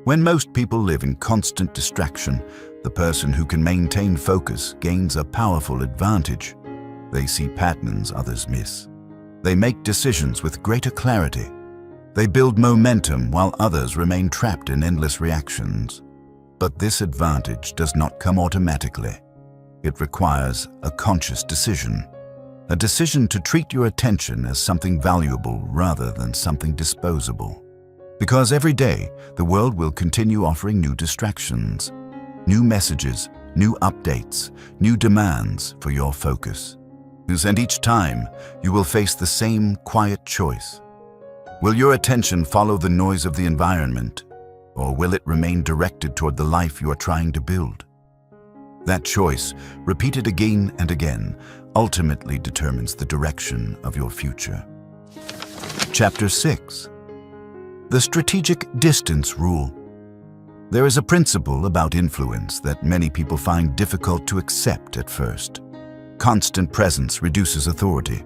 When most people live in constant distraction, the person who can maintain focus gains a powerful advantage. They see patterns others miss. They make decisions with greater clarity. They build momentum while others remain trapped in endless reactions. But this advantage does not come automatically. It requires a conscious decision. A decision to treat your attention as something valuable rather than something disposable. Because every day, the world will continue offering new distractions, new messages, new updates, new demands for your focus. And each time, you will face the same quiet choice. Will your attention follow the noise of the environment, or will it remain directed toward the life you are trying to build? That choice, repeated again and again, ultimately determines the direction of your future. Chapter 6. The Strategic Distance Rule. There is a principle about influence that many people find difficult to accept at first. Constant presence reduces authority.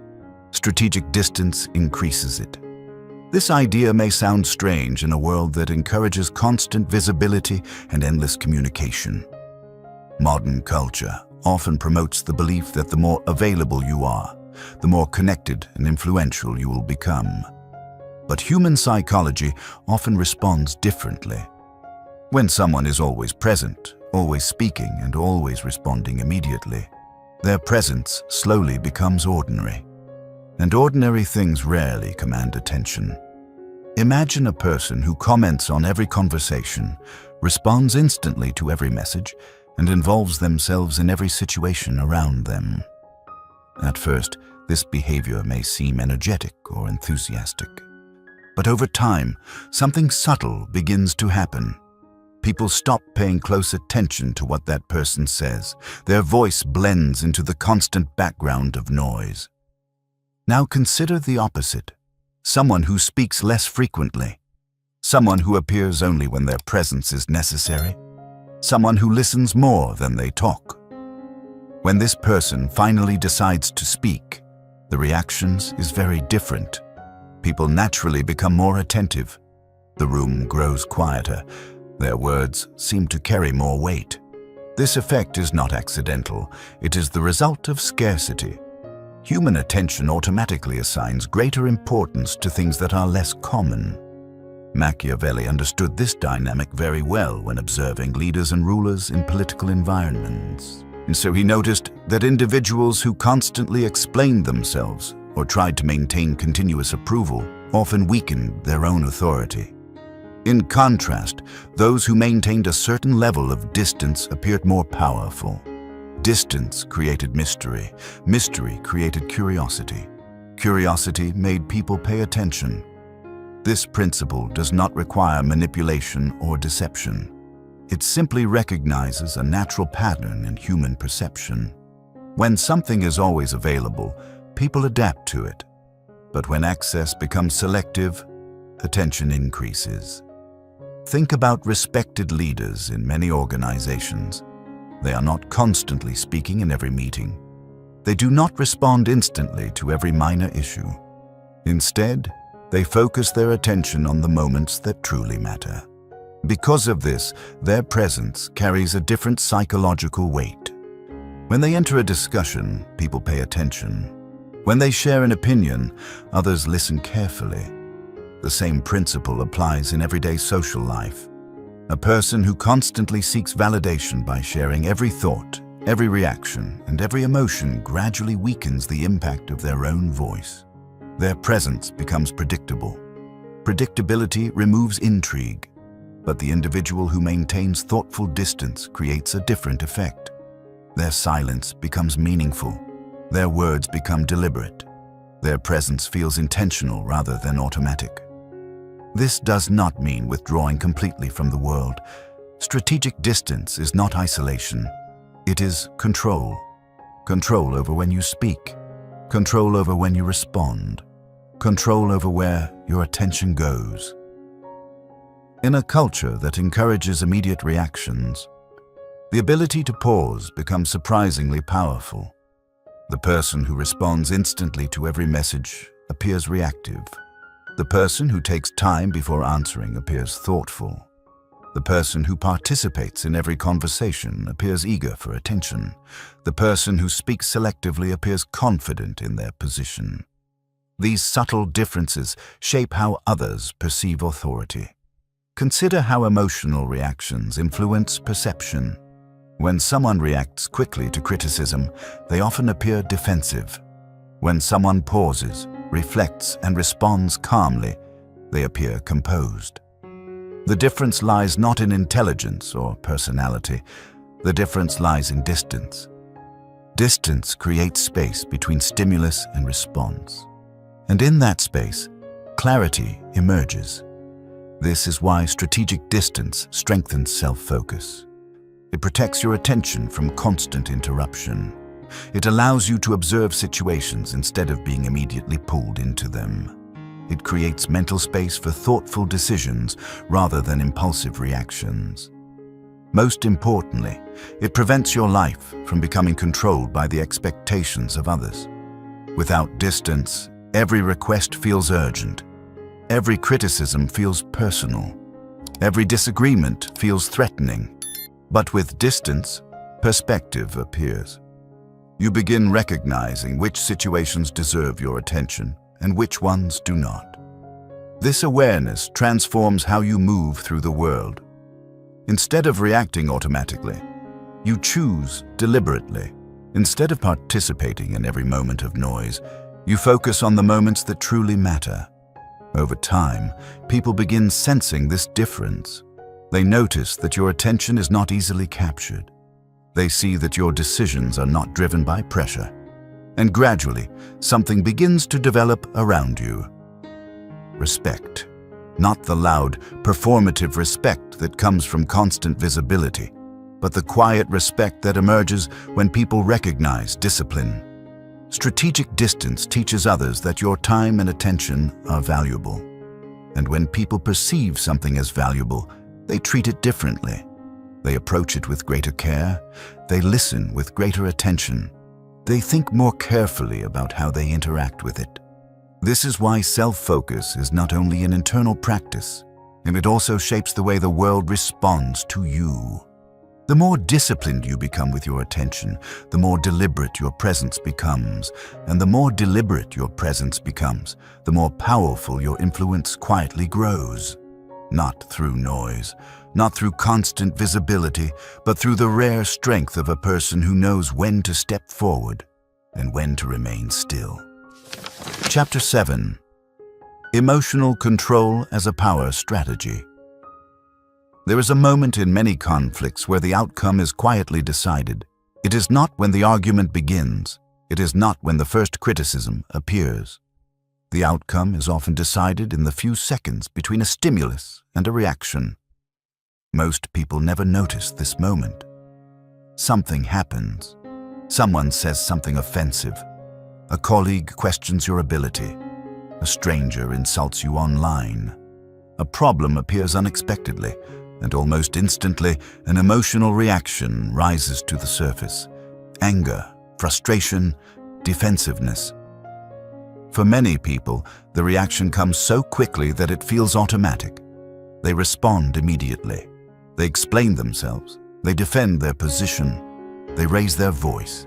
Strategic distance increases it. This idea may sound strange in a world that encourages constant visibility and endless communication. Modern culture often promotes the belief that the more available you are, the more connected and influential you will become. But human psychology often responds differently. When someone is always present, always speaking, and always responding immediately, their presence slowly becomes ordinary. And ordinary things rarely command attention. Imagine a person who comments on every conversation, responds instantly to every message, and involves themselves in every situation around them. At first, this behavior may seem energetic or enthusiastic. But over time, something subtle begins to happen. People stop paying close attention to what that person says. Their voice blends into the constant background of noise. Now consider the opposite. Someone who speaks less frequently. Someone who appears only when their presence is necessary. Someone who listens more than they talk. When this person finally decides to speak, the reactions is very different. People naturally become more attentive. The room grows quieter. Their words seem to carry more weight. This effect is not accidental. It is the result of scarcity. Human attention automatically assigns greater importance to things that are less common. Machiavelli understood this dynamic very well when observing leaders and rulers in political environments. And so he noticed that individuals who constantly explained themselves or tried to maintain continuous approval often weakened their own authority. In contrast, those who maintained a certain level of distance appeared more powerful. Distance created mystery. Mystery created curiosity. Curiosity made people pay attention. This principle does not require manipulation or deception. It simply recognizes a natural pattern in human perception. When something is always available, people adapt to it. But when access becomes selective, attention increases. Think about respected leaders in many organizations. They are not constantly speaking in every meeting. They do not respond instantly to every minor issue. Instead, they focus their attention on the moments that truly matter. Because of this, their presence carries a different psychological weight. When they enter a discussion, people pay attention. When they share an opinion, others listen carefully. The same principle applies in everyday social life. A person who constantly seeks validation by sharing every thought, every reaction, and every emotion gradually weakens the impact of their own voice. Their presence becomes predictable. Predictability removes intrigue, but the individual who maintains thoughtful distance creates a different effect. Their silence becomes meaningful. Their words become deliberate. Their presence feels intentional rather than automatic. This does not mean withdrawing completely from the world. Strategic distance is not isolation. It is control. Control over when you speak. Control over when you respond. Control over where your attention goes. In a culture that encourages immediate reactions, the ability to pause becomes surprisingly powerful. The person who responds instantly to every message appears reactive. The person who takes time before answering appears thoughtful. The person who participates in every conversation appears eager for attention. The person who speaks selectively appears confident in their position. These subtle differences shape how others perceive authority. Consider how emotional reactions influence perception. When someone reacts quickly to criticism, they often appear defensive. When someone pauses, reflects, and responds calmly, they appear composed. The difference lies not in intelligence or personality. The difference lies in distance. Distance creates space between stimulus and response. And in that space, clarity emerges. This is why strategic distance strengthens self-focus. It protects your attention from constant interruption. It allows you to observe situations instead of being immediately pulled into them. It creates mental space for thoughtful decisions rather than impulsive reactions. Most importantly, it prevents your life from becoming controlled by the expectations of others. Without distance, every request feels urgent. Every criticism feels personal. Every disagreement feels threatening. But with distance, perspective appears. You begin recognizing which situations deserve your attention and which ones do not. This awareness transforms how you move through the world. Instead of reacting automatically, you choose deliberately. Instead of participating in every moment of noise, you focus on the moments that truly matter. Over time, people begin sensing this difference. They notice that your attention is not easily captured. They see that your decisions are not driven by pressure. And gradually, something begins to develop around you. Respect. Not the loud, performative respect that comes from constant visibility, but the quiet respect that emerges when people recognize discipline. Strategic distance teaches others that your time and attention are valuable. And when people perceive something as valuable, they treat it differently. They approach it with greater care. They listen with greater attention. They think more carefully about how they interact with it. This is why self-focus is not only an internal practice, and it also shapes the way the world responds to you. The more disciplined you become with your attention, the more deliberate your presence becomes. And the more deliberate your presence becomes, the more powerful your influence quietly grows. Not through noise, not through constant visibility, but through the rare strength of a person who knows when to step forward and when to remain still. Chapter 7. Emotional Control as a Power Strategy. There is a moment in many conflicts where the outcome is quietly decided. It is not when the argument begins. It is not when the first criticism appears. The outcome is often decided in the few seconds between a stimulus and a reaction. Most people never notice this moment. Something happens. Someone says something offensive. A colleague questions your ability. A stranger insults you online. A problem appears unexpectedly, and almost instantly, an emotional reaction rises to the surface. Anger, frustration, defensiveness. For many people, the reaction comes so quickly that it feels automatic. They respond immediately. They explain themselves. They defend their position. They raise their voice.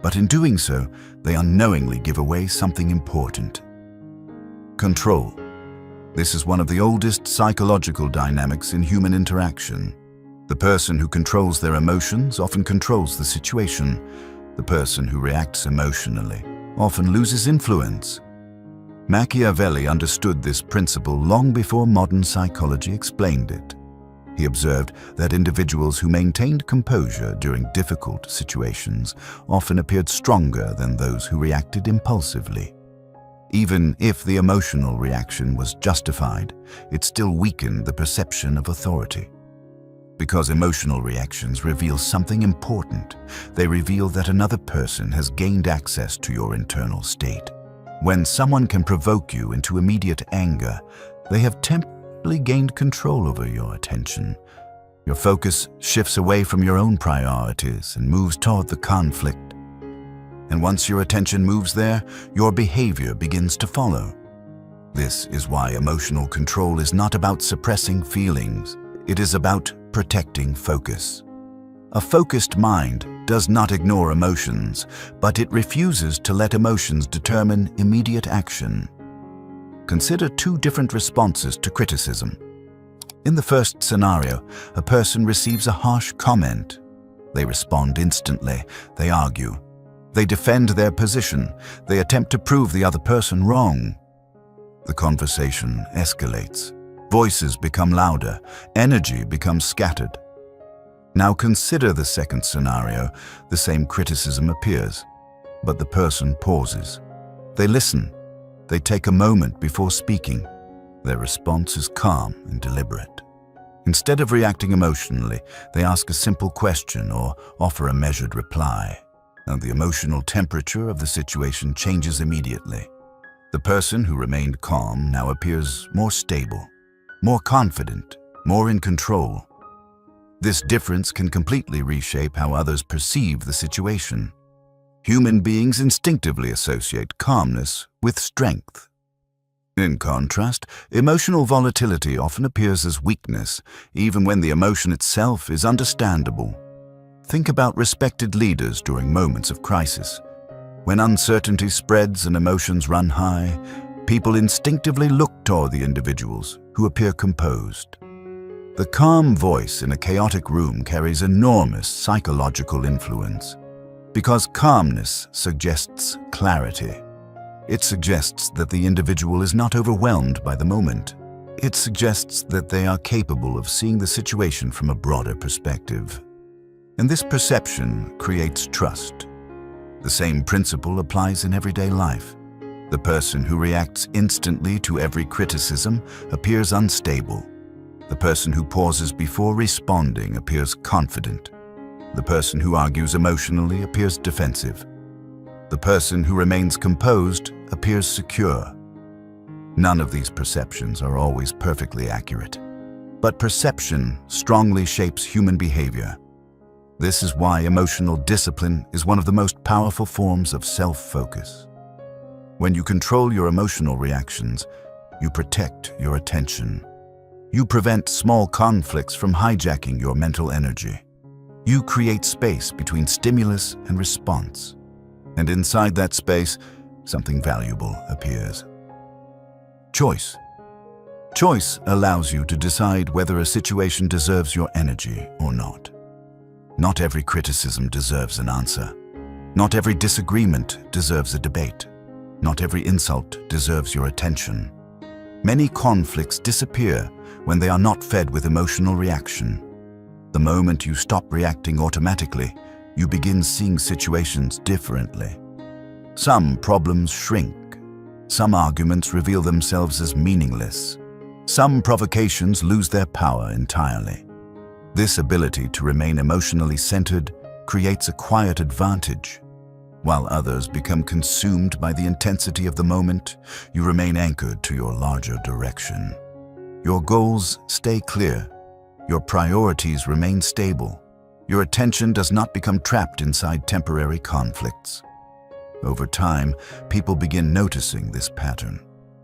But in doing so, they unknowingly give away something important. Control. This is one of the oldest psychological dynamics in human interaction. The person who controls their emotions often controls the situation. The person who reacts emotionally often loses influence. Machiavelli understood this principle long before modern psychology explained it. He observed that individuals who maintained composure during difficult situations often appeared stronger than those who reacted impulsively. Even if the emotional reaction was justified, it still weakened the perception of authority. Because emotional reactions reveal something important, they reveal that another person has gained access to your internal state. When someone can provoke you into immediate anger, they have temporarily gained control over your attention. Your focus shifts away from your own priorities and moves toward the conflict. And once your attention moves there, your behavior begins to follow. This is why emotional control is not about suppressing feelings. It is about protecting focus. A focused mind does not ignore emotions, but it refuses to let emotions determine immediate action. Consider two different responses to criticism. In the first scenario, a person receives a harsh comment. They respond instantly. They argue. They defend their position. They attempt to prove the other person wrong. The conversation escalates. Voices become louder. Energy becomes scattered. Now consider the second scenario. The same criticism appears, but the person pauses. They listen. They take a moment before speaking. Their response is calm and deliberate. Instead of reacting emotionally, they ask a simple question or offer a measured reply, and the emotional temperature of the situation changes immediately. The person who remained calm now appears more stable, more confident, more in control. This difference can completely reshape how others perceive the situation. Human beings instinctively associate calmness with strength. In contrast, emotional volatility often appears as weakness, even when the emotion itself is understandable. Think about respected leaders during moments of crisis. When uncertainty spreads and emotions run high, people instinctively look toward the individuals who appear composed. The calm voice in a chaotic room carries enormous psychological influence. Because calmness suggests clarity. It suggests that the individual is not overwhelmed by the moment. It suggests that they are capable of seeing the situation from a broader perspective. And this perception creates trust. The same principle applies in everyday life. The person who reacts instantly to every criticism appears unstable. The person who pauses before responding appears confident. The person who argues emotionally appears defensive. The person who remains composed appears secure. None of these perceptions are always perfectly accurate, but perception strongly shapes human behavior. This is why emotional discipline is one of the most powerful forms of self-focus. When you control your emotional reactions, you protect your attention. You prevent small conflicts from hijacking your mental energy. You create space between stimulus and response. And inside that space, something valuable appears. Choice. Choice allows you to decide whether a situation deserves your energy or not. Not every criticism deserves an answer. Not every disagreement deserves a debate. Not every insult deserves your attention. Many conflicts disappear when they are not fed with emotional reaction. The moment you stop reacting automatically, you begin seeing situations differently. Some problems shrink. Some arguments reveal themselves as meaningless. Some provocations lose their power entirely. This ability to remain emotionally centered creates a quiet advantage. While others become consumed by the intensity of the moment, you remain anchored to your larger direction. Your goals stay clear. Your priorities remain stable. Your attention does not become trapped inside temporary conflicts. Over time, people begin noticing this pattern.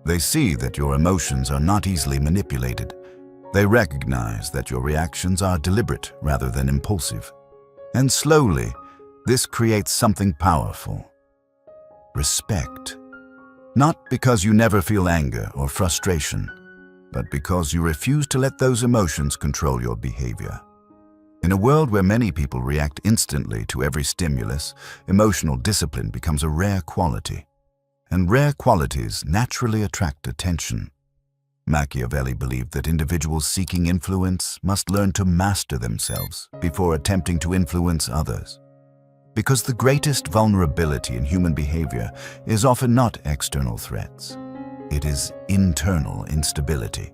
They see that your emotions are not easily manipulated. They recognize that your reactions are deliberate rather than impulsive. And slowly, this creates something powerful. Respect. Not because you never feel anger or frustration, but because you refuse to let those emotions control your behavior. In a world where many people react instantly to every stimulus, emotional discipline becomes a rare quality. And rare qualities naturally attract attention. Machiavelli believed that individuals seeking influence must learn to master themselves before attempting to influence others. Because the greatest vulnerability in human behavior is often not external threats. It is internal instability.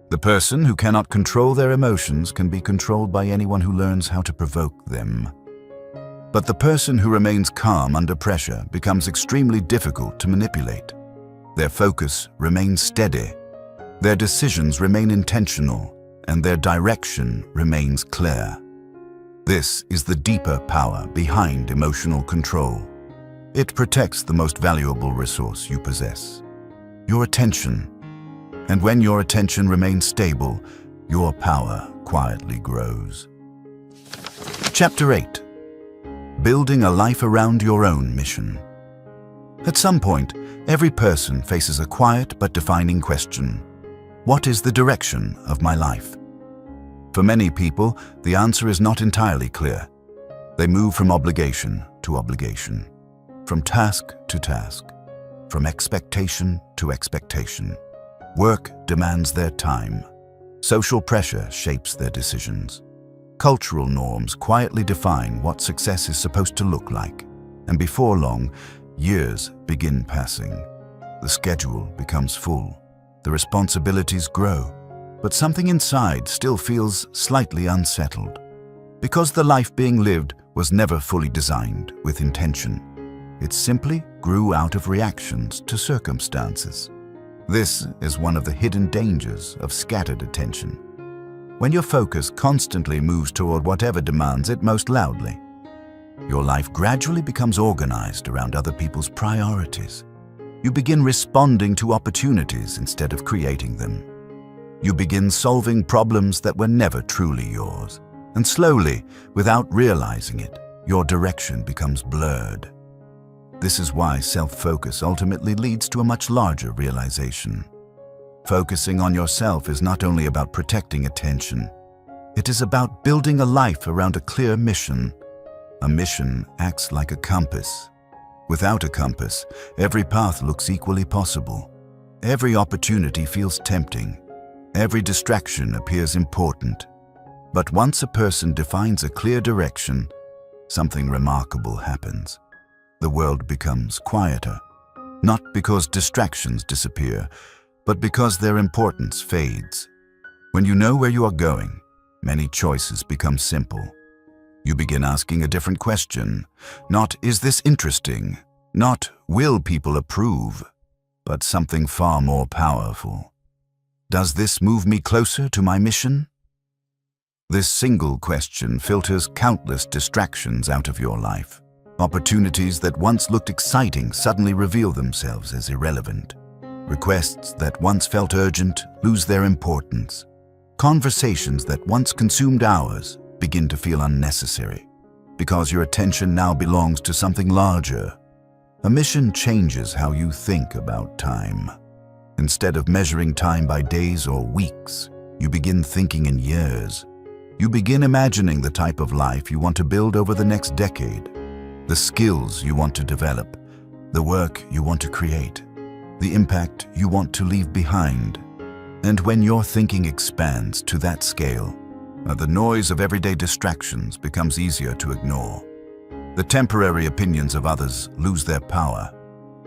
The person who cannot control their emotions can be controlled by anyone who learns how to provoke them. But the person who remains calm under pressure becomes extremely difficult to manipulate. Their focus remains steady, their decisions remain intentional, and their direction remains clear. This is the deeper power behind emotional control. It protects the most valuable resource you possess, your attention. And when your attention remains stable, your power quietly grows. Chapter 8. Building a life around your own mission. At some point, every person faces a quiet but defining question. What is the direction of my life? For many people, the answer is not entirely clear. They move from obligation to obligation, from task to task, from expectation to expectation. Work demands their time. Social pressure shapes their decisions. Cultural norms quietly define what success is supposed to look like. And before long, years begin passing. The schedule becomes full. The responsibilities grow. But something inside still feels slightly unsettled. Because the life being lived was never fully designed with intention. It simply grew out of reactions to circumstances. This is one of the hidden dangers of scattered attention. When your focus constantly moves toward whatever demands it most loudly, your life gradually becomes organized around other people's priorities. You begin responding to opportunities instead of creating them. You begin solving problems that were never truly yours. And slowly, without realizing it, your direction becomes blurred. This is why self-focus ultimately leads to a much larger realization. Focusing on yourself is not only about protecting attention. It is about building a life around a clear mission. A mission acts like a compass. Without a compass, every path looks equally possible. Every opportunity feels tempting. Every distraction appears important. But once a person defines a clear direction, something remarkable happens. The world becomes quieter, not because distractions disappear, but because their importance fades. When you know where you are going, many choices become simple. You begin asking a different question. Not, is this interesting? Not, will people approve? But something far more powerful. Does this move me closer to my mission? This single question filters countless distractions out of your life. Opportunities that once looked exciting suddenly reveal themselves as irrelevant. Requests that once felt urgent lose their importance. Conversations that once consumed hours begin to feel unnecessary, because your attention now belongs to something larger. A mission changes how you think about time. Instead of measuring time by days or weeks, you begin thinking in years. You begin imagining the type of life you want to build over the next decade. The skills you want to develop, the work you want to create, the impact you want to leave behind. And when your thinking expands to that scale, the noise of everyday distractions becomes easier to ignore. The temporary opinions of others lose their power.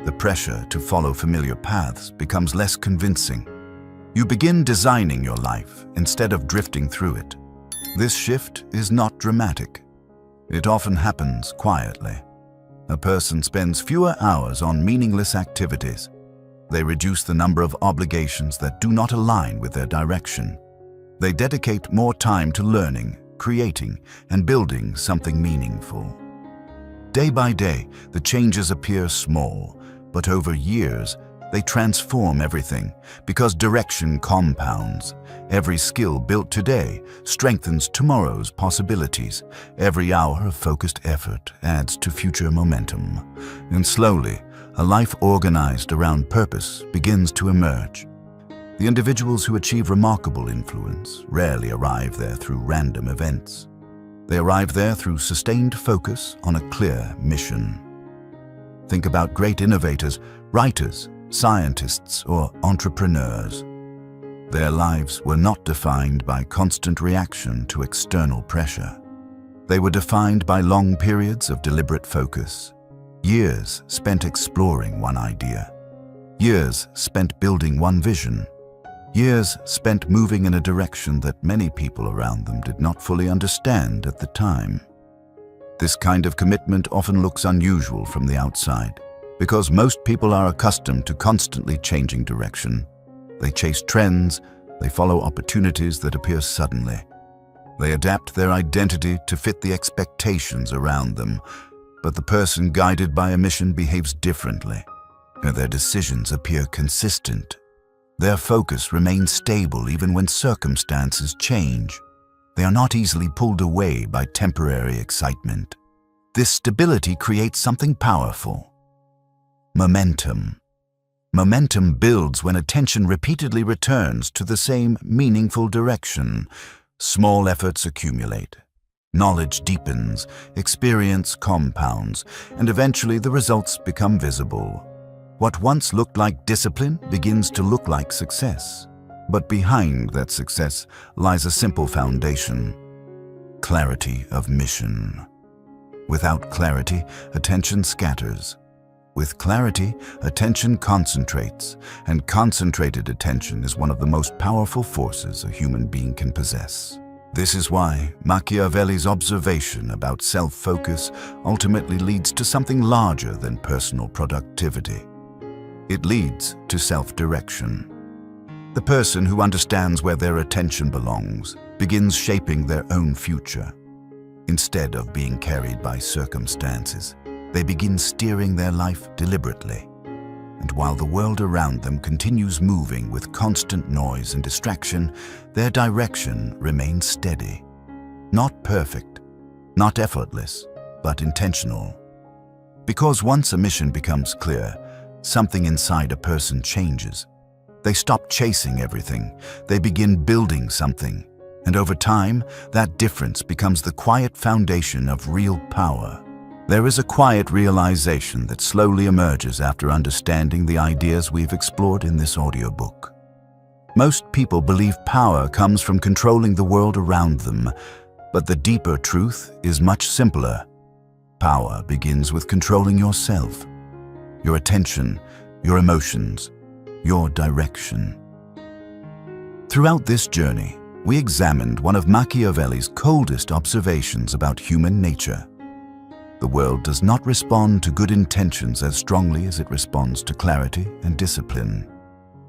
The pressure to follow familiar paths becomes less convincing. You begin designing your life instead of drifting through it. This shift is not dramatic. It often happens quietly. A person spends fewer hours on meaningless activities. They reduce the number of obligations that do not align with their direction. They dedicate more time to learning, creating, and building something meaningful. Day by day, the changes appear small, but over years, they transform everything because direction compounds. Every skill built today strengthens tomorrow's possibilities. Every hour of focused effort adds to future momentum. And slowly, a life organized around purpose begins to emerge. The individuals who achieve remarkable influence rarely arrive there through random events. They arrive there through sustained focus on a clear mission. Think about great innovators, writers, scientists, or entrepreneurs. Their lives were not defined by constant reaction to external pressure. They were defined by long periods of deliberate focus, years spent exploring one idea, years spent building one vision, years spent moving in a direction that many people around them did not fully understand at the time. This kind of commitment often looks unusual from the outside, because most people are accustomed to constantly changing direction. They chase trends, they follow opportunities that appear suddenly. They adapt their identity to fit the expectations around them, but the person guided by a mission behaves differently. Their decisions appear consistent. Their focus remains stable even when circumstances change. They are not easily pulled away by temporary excitement. This stability creates something powerful. Momentum. Momentum builds when attention repeatedly returns to the same meaningful direction. Small efforts accumulate. Knowledge deepens, experience compounds, and eventually the results become visible. What once looked like discipline begins to look like success. But behind that success lies a simple foundation: clarity of mission. Without clarity, attention scatters. With clarity, attention concentrates, and concentrated attention is one of the most powerful forces a human being can possess. This is why Machiavelli's observation about self-focus ultimately leads to something larger than personal productivity. It leads to self-direction. The person who understands where their attention belongs begins shaping their own future. Instead of being carried by circumstances, they begin steering their life deliberately. And while the world around them continues moving with constant noise and distraction, their direction remains steady. Not perfect, not effortless, but intentional. Because once a mission becomes clear, something inside a person changes. They stop chasing everything, they begin building something. And over time, that difference becomes the quiet foundation of real power. There is a quiet realization that slowly emerges after understanding the ideas we've explored in this audiobook. Most people believe power comes from controlling the world around them, but the deeper truth is much simpler. Power begins with controlling yourself, your attention, your emotions, your direction. Throughout this journey, we examined one of Machiavelli's coldest observations about human nature. The world does not respond to good intentions as strongly as it responds to clarity and discipline.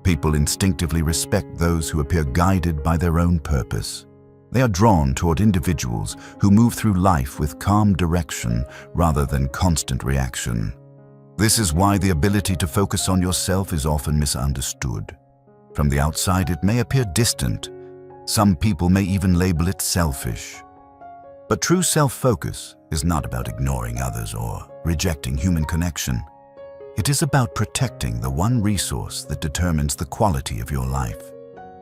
People instinctively respect those who appear guided by their own purpose. They are drawn toward individuals who move through life with calm direction rather than constant reaction. This is why the ability to focus on yourself is often misunderstood. From the outside, it may appear distant. Some people may even label it selfish. But true self-focus is not about ignoring others or rejecting human connection. It is about protecting the one resource that determines the quality of your life,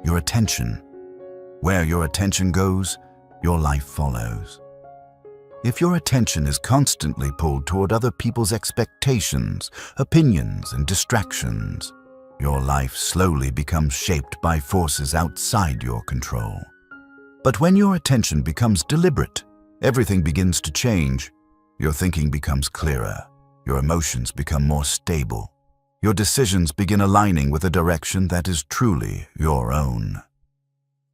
your attention. Where your attention goes, your life follows. If your attention is constantly pulled toward other people's expectations, opinions, and distractions, your life slowly becomes shaped by forces outside your control. But when your attention becomes deliberate, everything begins to change. Your thinking becomes clearer. Your emotions become more stable. Your decisions begin aligning with a direction that is truly your own.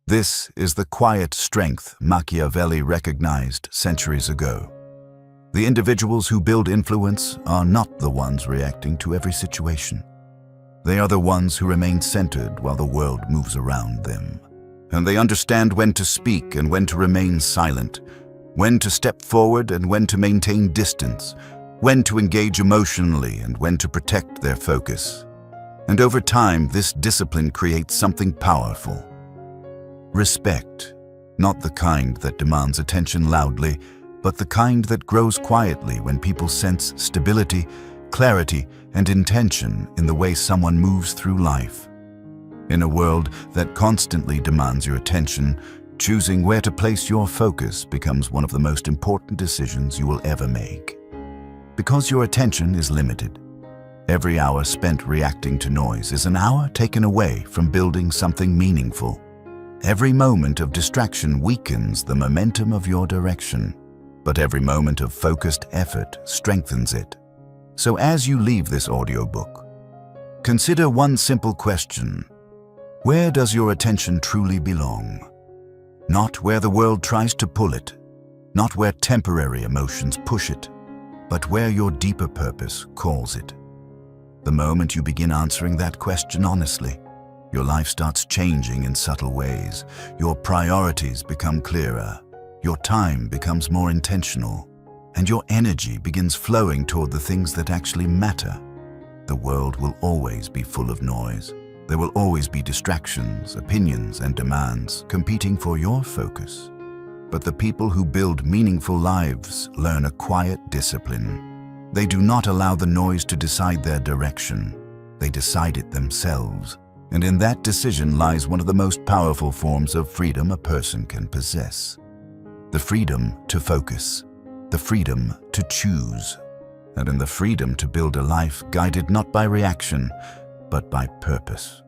This is the quiet strength Machiavelli recognized centuries ago. The individuals who build influence are not the ones reacting to every situation. They are the ones who remain centered while the world moves around them. And they understand when to speak and when to remain silent, when to step forward and when to maintain distance, when to engage emotionally and when to protect their focus. And over time, this discipline creates something powerful. Respect, not the kind that demands attention loudly, but the kind that grows quietly when people sense stability, clarity, and intention in the way someone moves through life. In a world that constantly demands your attention, choosing where to place your focus becomes one of the most important decisions you will ever make. Because your attention is limited, every hour spent reacting to noise is an hour taken away from building something meaningful. Every moment of distraction weakens the momentum of your direction, but every moment of focused effort strengthens it. So as you leave this audiobook, consider one simple question. Where does your attention truly belong? Not where the world tries to pull it, not where temporary emotions push it, but where your deeper purpose calls it. The moment you begin answering that question honestly, your life starts changing in subtle ways. Your priorities become clearer, your time becomes more intentional, and your energy begins flowing toward the things that actually matter. The world will always be full of noise. There will always be distractions, opinions, and demands competing for your focus. But the people who build meaningful lives learn a quiet discipline. They do not allow the noise to decide their direction. They decide it themselves. And in that decision lies one of the most powerful forms of freedom a person can possess. The freedom to focus, the freedom to choose, and in the freedom to build a life guided not by reaction, but by purpose.